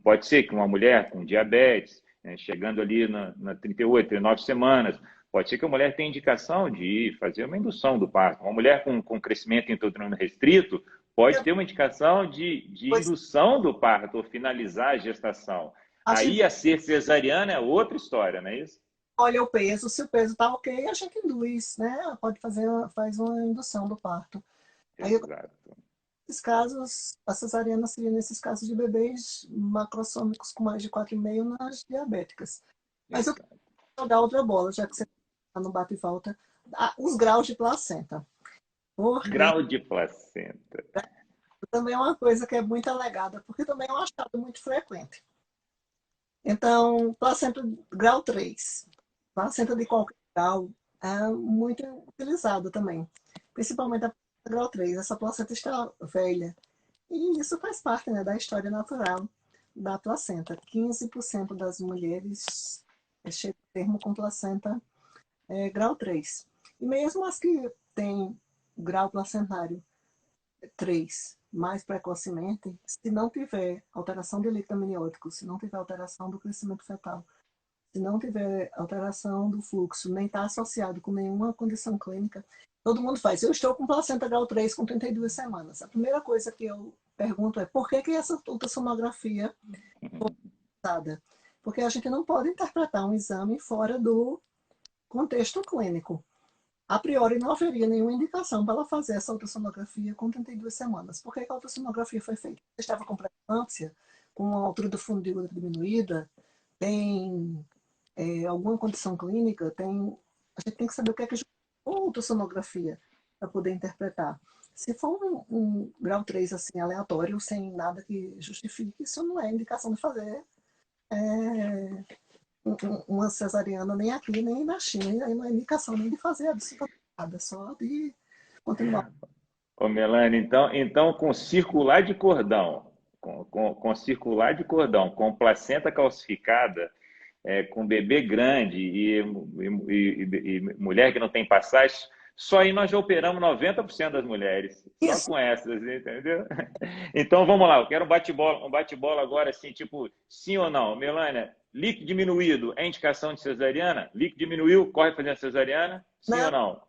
Pode ser que uma mulher com diabetes, né, chegando ali na 38, 39 semanas, pode ser que a mulher tenha indicação de fazer uma indução do parto. Uma mulher com crescimento intrauterino restrito pode ter uma indicação de indução do parto ou finalizar a gestação. Aí a ser cesariana é outra história, não é isso? olha o peso, se o peso está ok, a gente induz, né? Pode fazer, faz uma indução do parto. Aí, Exato. nesses casos, a cesariana seria nesses casos de bebês macrossômicos com mais de 4,5 nas diabéticas. Mas eu Exato. quero jogar outra bola, já que você está no bate e volta. Os graus de placenta. Porque Grau de placenta. também é uma coisa que é muito alegada, porque também é um achado muito frequente. Então, placenta grau 3, placenta de qualquer grau, é muito utilizada também. Principalmente a placenta grau 3. Essa placenta está velha. E isso faz parte, né, da história natural da placenta. 15% das mulheres chegam ao termo com placenta grau 3. E mesmo as que têm grau placentário 3 mais precocemente, se não tiver alteração do líquido amniótico, se não tiver alteração do crescimento fetal, se não tiver alteração do fluxo, nem está associado com nenhuma condição clínica, todo mundo faz. Eu estou com placenta grau 3 com 32 semanas. A primeira coisa que eu pergunto é por que essa ultrassonografia foi usada? Porque a gente não pode interpretar um exame fora do contexto clínico. A priori, não haveria nenhuma indicação para ela fazer essa ultrassonografia com 32 semanas. Por que a ultrassonografia foi feita? Você estava com pré-eclâmpsia, com a altura do fundo de útero diminuída, tem alguma condição clínica, a gente tem que saber o que é que justifica a ultrassonografia para poder interpretar. Se for um grau 3 assim, aleatório, sem nada que justifique, isso não é indicação de fazer uma cesariana nem aqui, nem na China, e aí não é indicação nem de fazer absolutamente nada, só de continuar. Ô, Melanie, então com circular de cordão, com circular de cordão, com placenta calcificada, com bebê grande e mulher que não tem passagem, só aí nós já operamos 90% das mulheres, só Isso, com essas, entendeu? Então vamos lá, eu quero um bate-bola agora, assim, tipo, sim ou não? Melânia, líquido diminuído é indicação de cesariana? Líquido diminuiu, corre fazendo cesariana? Sim ou né? não?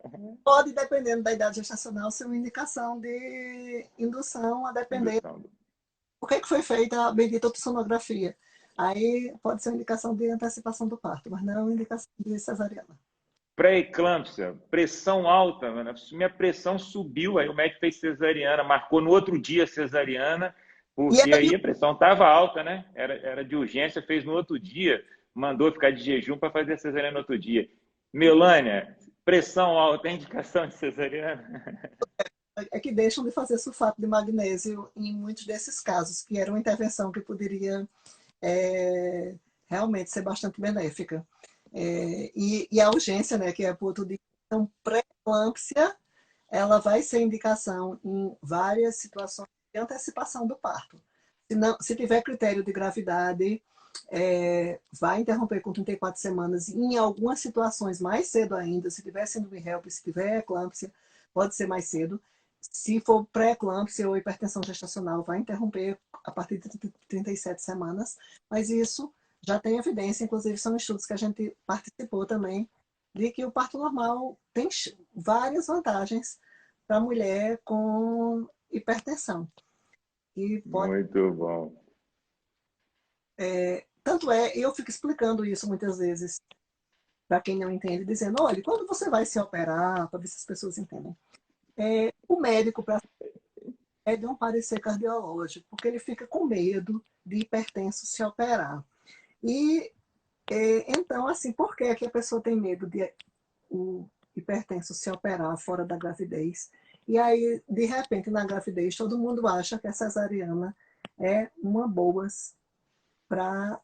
Pode, dependendo da idade gestacional, ser uma indicação de indução, a depender Indução. por que foi feita a bendita ultrassonografia. Aí pode ser uma indicação de antecipação do parto, mas não uma indicação de cesariana. Pré-eclâmpsia, pressão alta, mano. Minha pressão subiu, aí o médico fez cesariana, marcou no outro dia cesariana, E porque era de aí a pressão estava alta, né? Era de urgência, fez no outro dia, mandou ficar de jejum para fazer a cesariana no outro dia. Melânia, pressão alta, é indicação de cesariana? que deixam de fazer sulfato de magnésio em muitos desses casos, que era uma intervenção que poderia é, realmente ser bastante benéfica. E a urgência, né, que é por tudo. Então, pré-eclâmpsia, ela vai ser indicação em várias situações de antecipação do parto. Se tiver critério de gravidade, vai interromper com 34 semanas. Em algumas situações, mais cedo ainda, se tiver síndrome HELP, se tiver eclâmpsia, pode ser mais cedo. Se for pré-eclâmpsia ou hipertensão gestacional, vai interromper a partir de 37 semanas. Mas isso já tem evidência, inclusive são estudos que a gente participou também, de que o parto normal tem várias vantagens para a mulher com hipertensão. E pode, Muito bom. tanto eu fico explicando isso muitas vezes para quem não entende, dizendo, olha, quando você vai se operar, para ver se as pessoas entendem, o médico para pede um parecer cardiológico, porque ele fica com medo de hipertenso se operar. E então, assim, por que a pessoa tem medo de o hipertenso se operar fora da gravidez? E aí, de repente, na gravidez, todo mundo acha que a cesariana é uma boa para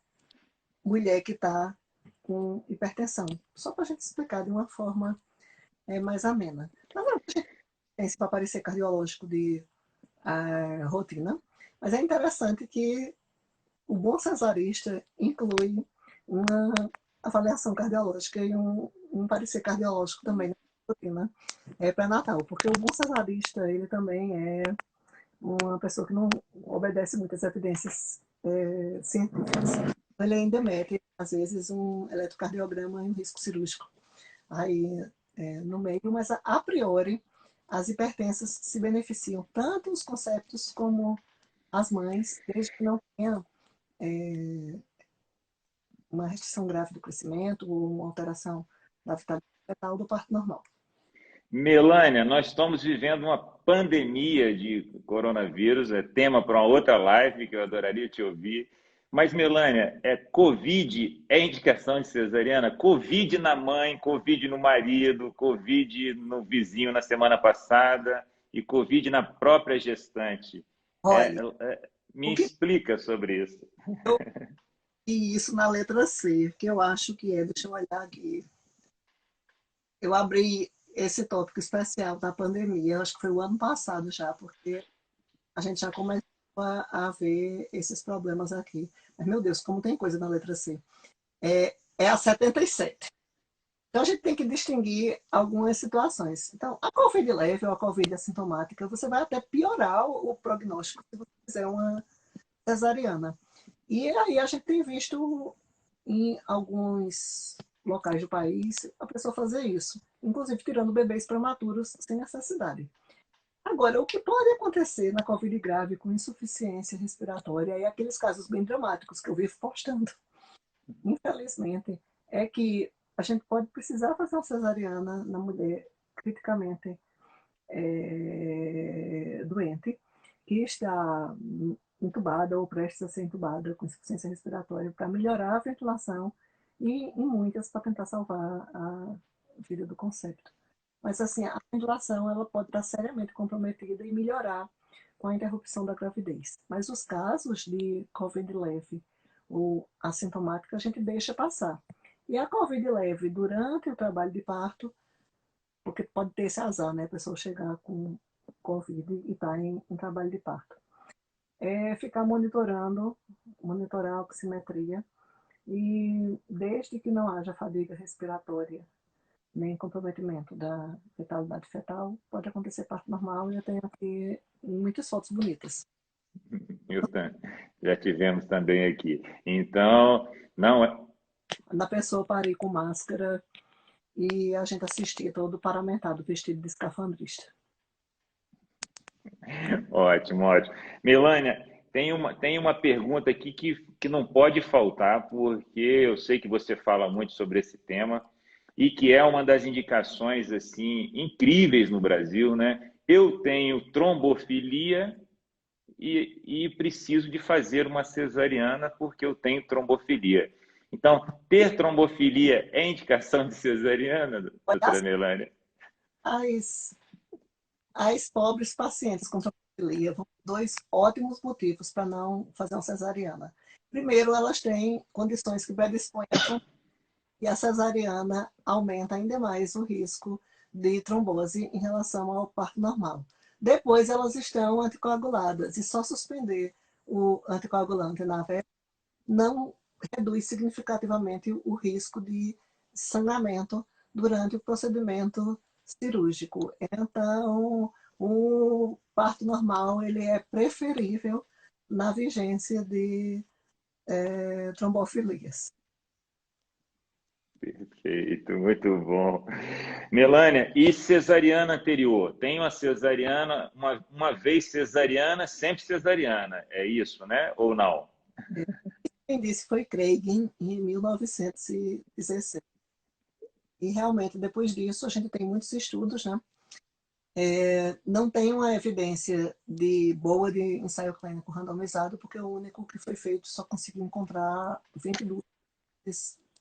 mulher que está com hipertensão. Só para a gente explicar de uma forma mais amena. Mas não, a gente tem esse parecer cardiológico de rotina, mas é interessante que o bom cesarista inclui uma avaliação cardiológica e um parecer cardiológico também na rotina pré-natal, porque o bom cesarista, ele também é uma pessoa que não obedece muitas evidências científicas. Ele ainda mete, às vezes, um eletrocardiograma e um risco cirúrgico aí no meio, mas a priori as hipertensas se beneficiam tanto os conceptos como as mães, desde que não tenham uma restrição grave do crescimento ou uma alteração da vitalidade fetal do parto normal. Melânia, nós estamos vivendo uma pandemia de coronavírus, é tema para uma outra live que eu adoraria te ouvir. Mas, Melânia, Covid é indicação de cesariana? Covid na mãe, Covid no marido, Covid no vizinho na semana passada e Covid na própria gestante. Olha, Me explica sobre isso. eu vi isso na letra C, que eu acho que é, deixa eu olhar aqui. Eu abri esse tópico especial da pandemia, acho que foi o ano passado já, porque a gente já começou a ver esses problemas aqui. Mas, meu Deus, como tem coisa na letra C. É a 77. Então, a gente tem que distinguir algumas situações. Então, a COVID leve ou a COVID assintomática, você vai até piorar o prognóstico se você fizer uma cesariana. E aí a gente tem visto em alguns locais do país a pessoa fazer isso, inclusive tirando bebês prematuros sem necessidade. Agora, o que pode acontecer na COVID grave com insuficiência respiratória e aqueles casos bem dramáticos que eu vivo postando, infelizmente, é que a gente pode precisar fazer uma cesariana na mulher criticamente doente, que está entubada ou prestes a ser entubada com insuficiência respiratória para melhorar a ventilação e, em muitas, para tentar salvar a vida do concepto. Mas, assim, a ventilação ela pode estar seriamente comprometida e melhorar com a interrupção da gravidez. Mas os casos de COVID leve ou assintomática a gente deixa passar. E a COVID leve durante o trabalho de parto, porque pode ter esse azar, né? A pessoa chegar com COVID e estar em trabalho de parto. É ficar monitorar a oximetria e desde que não haja fadiga respiratória nem comprometimento da vitalidade fetal, pode acontecer parto normal e eu tenho aqui muitas fotos bonitas. Milton, já tivemos também aqui. Então, não é. Da pessoa parir com máscara e a gente assistir todo paramentado, vestido de escafandrista. Ótimo, ótimo. Melânia, tem uma pergunta aqui que não pode faltar, porque eu sei que você fala muito sobre esse tema e que é uma das indicações assim incríveis no Brasil, né? Eu tenho trombofilia e preciso de fazer uma cesariana porque eu tenho trombofilia. Então, ter trombofilia é indicação de cesariana, doutora Melânia? As, as pobres pacientes com trombofilia vão ter dois ótimos motivos para não fazer uma cesariana. Primeiro, elas têm condições que predispõem a trombose, e a cesariana aumenta ainda mais o risco de trombose em relação ao parto normal. Depois, elas estão anticoaguladas e só suspender o anticoagulante na véia não reduz significativamente o risco de sangramento durante o procedimento cirúrgico. Então, o parto normal ele é preferível na vigência de trombofilias. Perfeito, muito bom. Melânia, e cesariana anterior? Tem uma cesariana, uma vez cesariana, sempre cesariana. É isso, né? Ou não? Quem disse foi Craig em 1916. E realmente, depois disso, a gente tem muitos estudos, né? Não tem uma evidência boa de ensaio clínico randomizado, porque o único que foi feito só conseguiu encontrar 22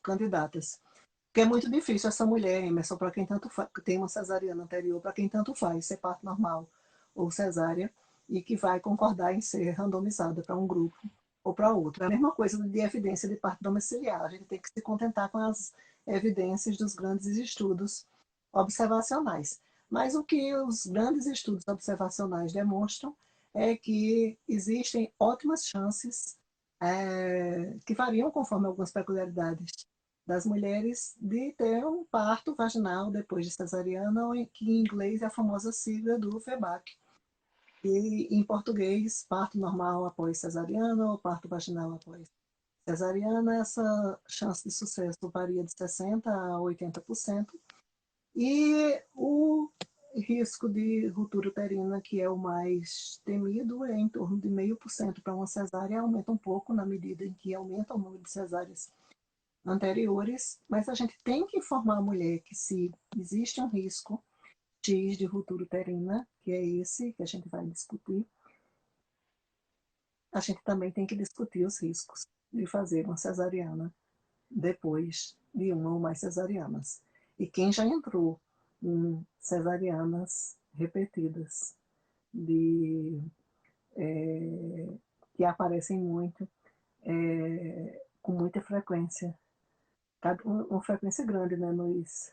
candidatas. Porque é muito difícil essa mulher, Emerson, para quem tanto tem uma cesariana anterior, para quem tanto faz, ser parto normal ou cesárea, e que vai concordar em ser randomizada para um grupo ou para outro. É a mesma coisa de evidência de parto domiciliar. A gente tem que se contentar com as evidências dos grandes estudos observacionais. Mas o que os grandes estudos observacionais demonstram é que existem ótimas chances, que variam conforme algumas peculiaridades das mulheres, de ter um parto vaginal depois de cesariana, ou que em inglês é a famosa sigla do VBAC. E em português, parto normal após cesariana ou parto vaginal após cesariana, essa chance de sucesso varia de 60% a 80%. E o risco de ruptura uterina, que é o mais temido, é em torno de 0,5% para uma cesárea, aumenta um pouco na medida em que aumenta o número de cesáreas anteriores, mas a gente tem que informar a mulher que se existe um risco X de ruptura uterina, que é esse que a gente vai discutir, a gente também tem que discutir os riscos de fazer uma cesariana depois de uma ou mais cesarianas. E quem já entrou em cesarianas repetidas, de, que aparecem muito, com muita frequência, uma frequência grande, né, nos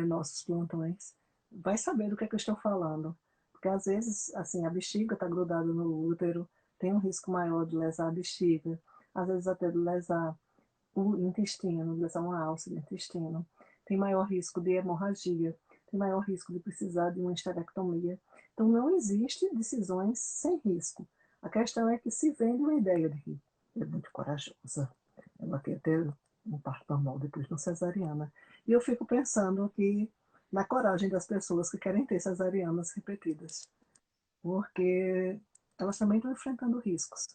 nossos plantões, vai saber do que é que eu estou falando. Porque às vezes, assim, a bexiga está grudada no útero, tem um risco maior de lesar a bexiga, às vezes até de lesar o intestino, lesar uma alça do intestino. Tem maior risco de hemorragia, tem maior risco de precisar de uma esterectomia. Então não existe decisões sem risco. A questão é que se vende uma ideia de que é muito corajosa, ela quer ter um parto normal depois de uma cesariana. E eu fico pensando que na coragem das pessoas que querem ter cesarianas repetidas, porque elas também estão enfrentando riscos.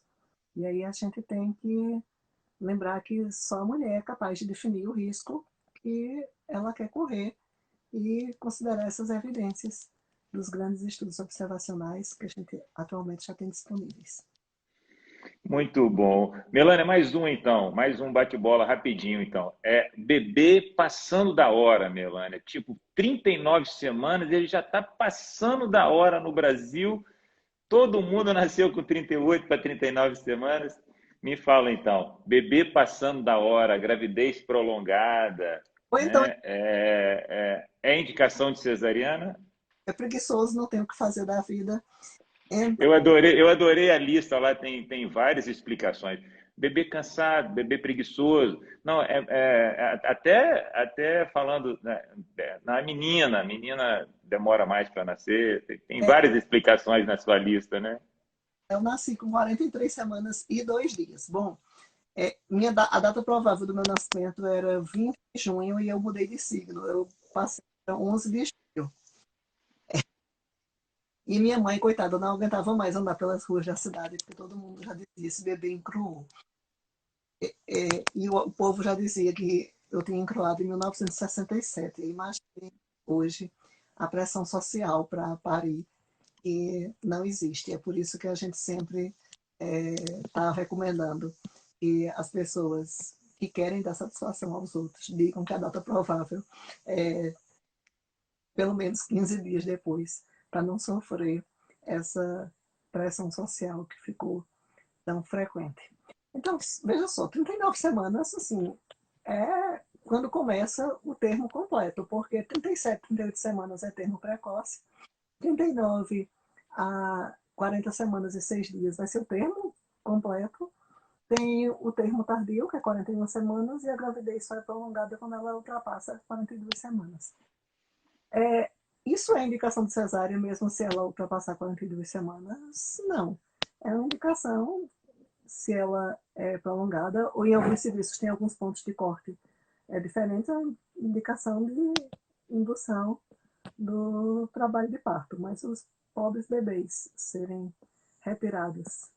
E aí a gente tem que lembrar que só a mulher é capaz de definir o risco que ela quer correr e considerar essas evidências dos grandes estudos observacionais que a gente atualmente já tem disponíveis. Muito bom. Melânia, mais um então, mais um bate-bola rapidinho então. É bebê passando da hora, Melânia. Tipo, 39 semanas, ele já está passando da hora no Brasil. Todo mundo nasceu com 38 para 39 semanas. Me fala então, bebê passando da hora, gravidez prolongada, Ou então né? É indicação de cesariana? é preguiçoso, não tem o que fazer da vida. Eu adorei a lista lá, tem várias explicações. Bebê cansado, bebê preguiçoso. Não, até falando né, na menina, a menina demora mais para nascer. Tem várias explicações na sua lista, né? Eu nasci com 43 semanas e 2 dias. Bom, a data provável do meu nascimento era 20 de junho e eu mudei de signo. Eu passei para 11 de julho. E minha mãe, coitada, não aguentava mais andar pelas ruas da cidade, porque todo mundo já dizia, esse bebê encruou. E o povo já dizia que eu tinha encruado em 1967. Imagine hoje a pressão social para parir, que não existe. É por isso que a gente sempre está recomendando que as pessoas que querem dar satisfação aos outros digam que a data provável é pelo menos 15 dias depois, para não sofrer essa pressão social que ficou tão frequente. Então, veja só, 39 semanas, assim, é quando começa o termo completo, porque 37, 38 semanas é termo precoce, 39 a 40 semanas e 6 dias vai ser o termo completo, tem o termo tardio, que é 41 semanas, e a gravidez só é prolongada quando ela ultrapassa 42 semanas. Isso é indicação de cesárea mesmo se ela ultrapassar 42 semanas? Não. É uma indicação se ela é prolongada, ou em alguns serviços tem alguns pontos de corte diferentes, é uma indicação de indução do trabalho de parto, mas os pobres bebês serem retirados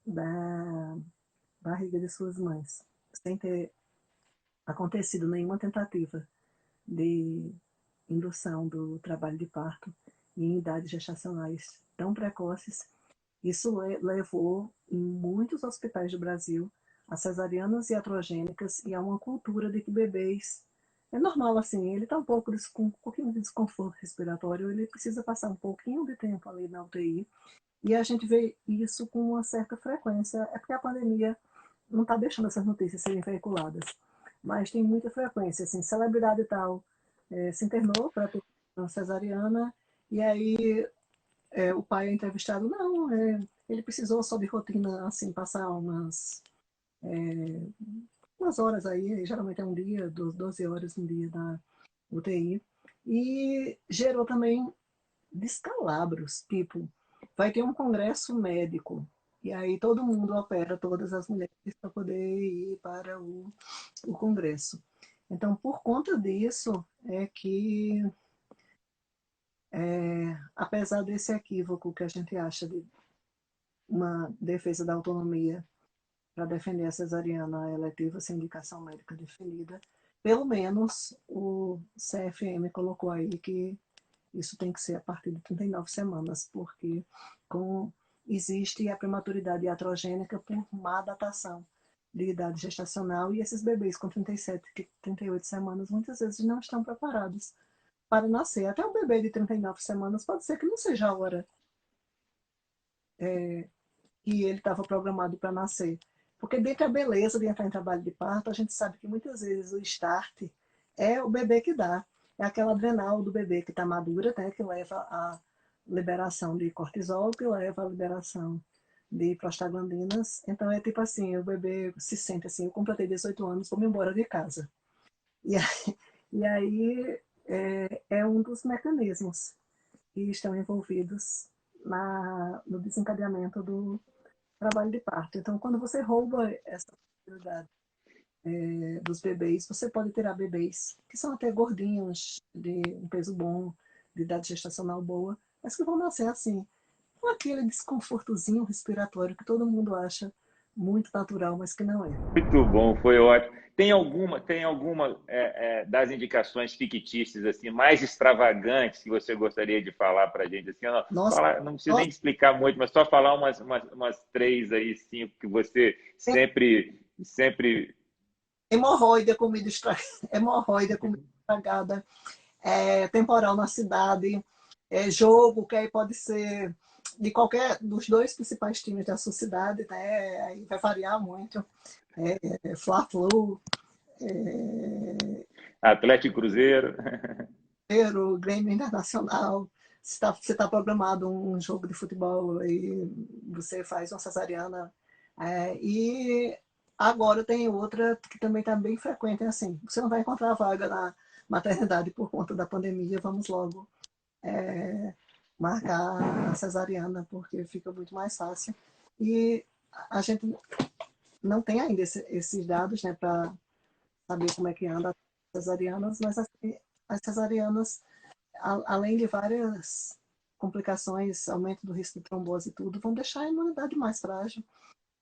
da barriga de suas mães, sem ter acontecido nenhuma tentativa de indução do trabalho de parto em idades gestacionais tão precoces, isso levou em muitos hospitais do Brasil a cesarianas iatrogênicas e a uma cultura de que bebês é normal assim, ele está com um pouquinho de desconforto respiratório, ele precisa passar um pouquinho de tempo ali na UTI, e a gente vê isso com uma certa frequência, é porque a pandemia não está deixando essas notícias serem veiculadas, mas tem muita frequência, assim, celebridade e tal se internou para ter uma cesariana, e aí o pai é entrevistado, não, ele precisou só de rotina, assim, passar umas horas aí, geralmente é um dia, 12 horas um dia na UTI, e gerou também descalabros, tipo, vai ter um congresso médico, e aí todo mundo opera, todas as mulheres, para poder ir para o congresso. Então, por conta disso, é que, apesar desse equívoco que a gente acha de uma defesa da autonomia para defender a cesariana eletiva sem indicação médica definida. Pelo menos o CFM colocou aí que isso tem que ser a partir de 39 semanas, porque existe a prematuridade iatrogênica por má datação de idade gestacional, e esses bebês com 37, 38 semanas muitas vezes não estão preparados para nascer. Até um bebê de 39 semanas pode ser que não seja a hora que ele estava programado para nascer. Porque dentro da beleza de entrar em trabalho de parto, a gente sabe que muitas vezes o start é o bebê que dá. É aquela adrenal do bebê que está madura, né, que leva à liberação de cortisol, que leva à liberação de prostaglandinas. Então é tipo assim, o bebê se sente assim, eu completei 18 anos, vou me embora de casa. E aí é um dos mecanismos que estão envolvidos no desencadeamento do trabalho de parto. Então, quando você rouba essa possibilidade dos bebês, você pode tirar bebês que são até gordinhos, de um peso bom, de idade gestacional boa, mas que vão nascer assim, com aquele desconfortozinho respiratório que todo mundo acha muito natural, mas que não é. Muito bom, foi ótimo. Tem alguma das indicações fictícias assim mais extravagantes que você gostaria de falar para a gente? Assim, não, Nossa, não precisa nem nossa, explicar muito, mas só falar umas três aí, cinco que você tem sempre. hemorroida, comida estragada, temporal na cidade, jogo que aí pode ser de qualquer dos dois principais times da sua cidade, né? Aí vai variar muito. Fla-Flu, Atlético Cruzeiro. o Grêmio Internacional. Se você tá programado um jogo de futebol e você faz uma cesariana. E agora tem outra que também está bem frequente, é assim, você não vai encontrar vaga na maternidade por conta da pandemia, vamos logo marcar a cesariana, porque fica muito mais fácil. E a gente não tem ainda esses dados, né, para saber como é que anda as cesarianas, mas assim, as cesarianas, além de várias complicações, aumento do risco de trombose e tudo, vão deixar a imunidade mais frágil.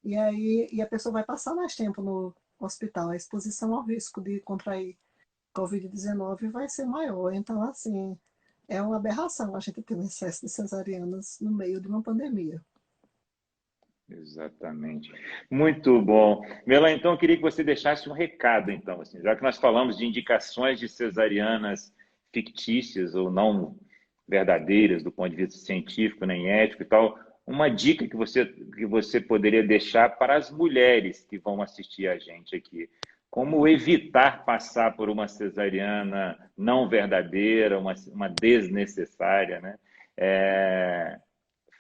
E a pessoa vai passar mais tempo no hospital. A exposição ao risco de contrair Covid-19 vai ser maior. Então, assim, é uma aberração a gente ter um excesso de cesarianas no meio de uma pandemia. Exatamente. Muito bom. Mela, então, eu queria que você deixasse um recado, então, assim, já que nós falamos de indicações de cesarianas fictícias ou não verdadeiras do ponto de vista científico nem ético e tal, uma dica que você poderia deixar para as mulheres que vão assistir a gente aqui. Como evitar passar por uma cesariana não verdadeira, uma desnecessária, né?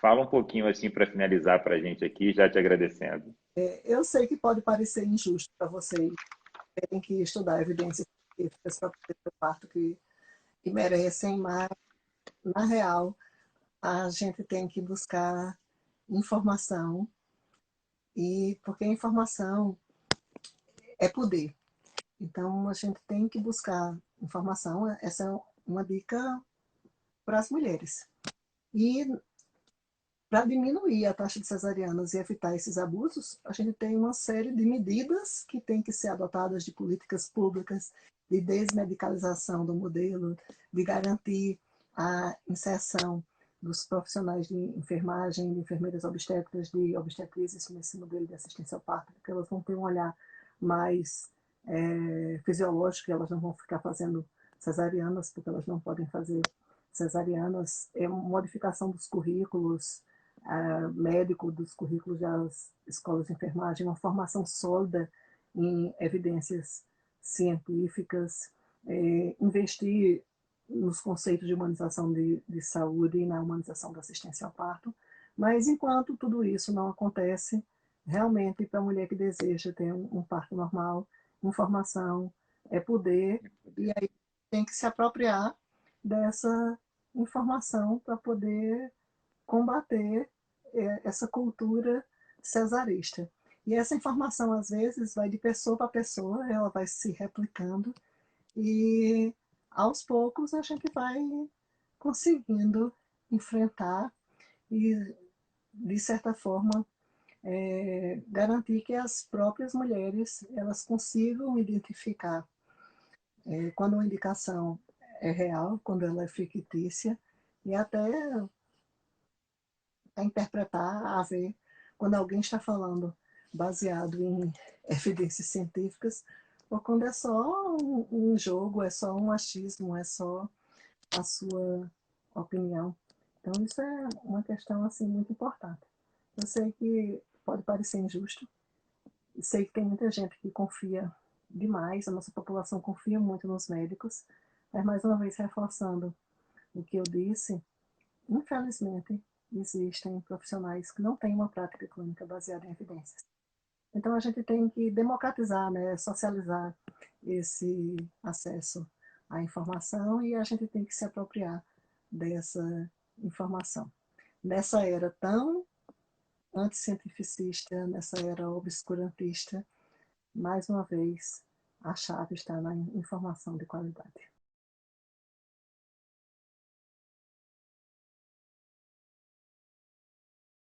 Fala um pouquinho assim para finalizar para a gente aqui, já te agradecendo. Eu sei que pode parecer injusto para vocês terem que estudar evidências científicas para poder ter o parto que merecem, mas, na real, a gente tem que buscar informação, e porque informação é poder. Então, a gente tem que buscar informação. Essa é uma dica para as mulheres. E para diminuir a taxa de cesarianas e evitar esses abusos, a gente tem uma série de medidas que têm que ser adotadas, de políticas públicas, de desmedicalização do modelo, de garantir a inserção dos profissionais de enfermagem, de enfermeiras obstétricas, de obstetrizes nesse modelo de assistência ao parto, porque elas vão ter um olhar mais fisiológico, elas não vão ficar fazendo cesarianas, porque elas não podem fazer cesarianas. É uma modificação dos currículos, médico, dos currículos das escolas de enfermagem, uma formação sólida em evidências científicas, investir nos conceitos de humanização de saúde e na humanização da assistência ao parto. Mas enquanto tudo isso não acontece, realmente, para a mulher que deseja ter um parto normal, informação é poder, e aí tem que se apropriar dessa informação para poder combater essa cultura cesarista. E essa informação, às vezes, vai de pessoa para pessoa, ela vai se replicando, e aos poucos a gente vai conseguindo enfrentar e, de certa forma, garantir que as próprias mulheres elas consigam identificar quando uma indicação é real, quando ela é fictícia, e até a interpretar, a ver quando alguém está falando baseado em evidências científicas, ou quando é só um jogo, é só um achismo, é só a sua opinião. Então isso é uma questão assim muito importante. Eu sei que pode parecer injusto, sei que tem muita gente que confia demais, a nossa população confia muito nos médicos, mas mais uma vez reforçando o que eu disse, infelizmente existem profissionais que não têm uma prática clínica baseada em evidências. Então a gente tem que democratizar, né, socializar esse acesso à informação e a gente tem que se apropriar dessa informação. Nessa era tão anticientificista, nessa era obscurantista, mais uma vez, a chave está na informação de qualidade.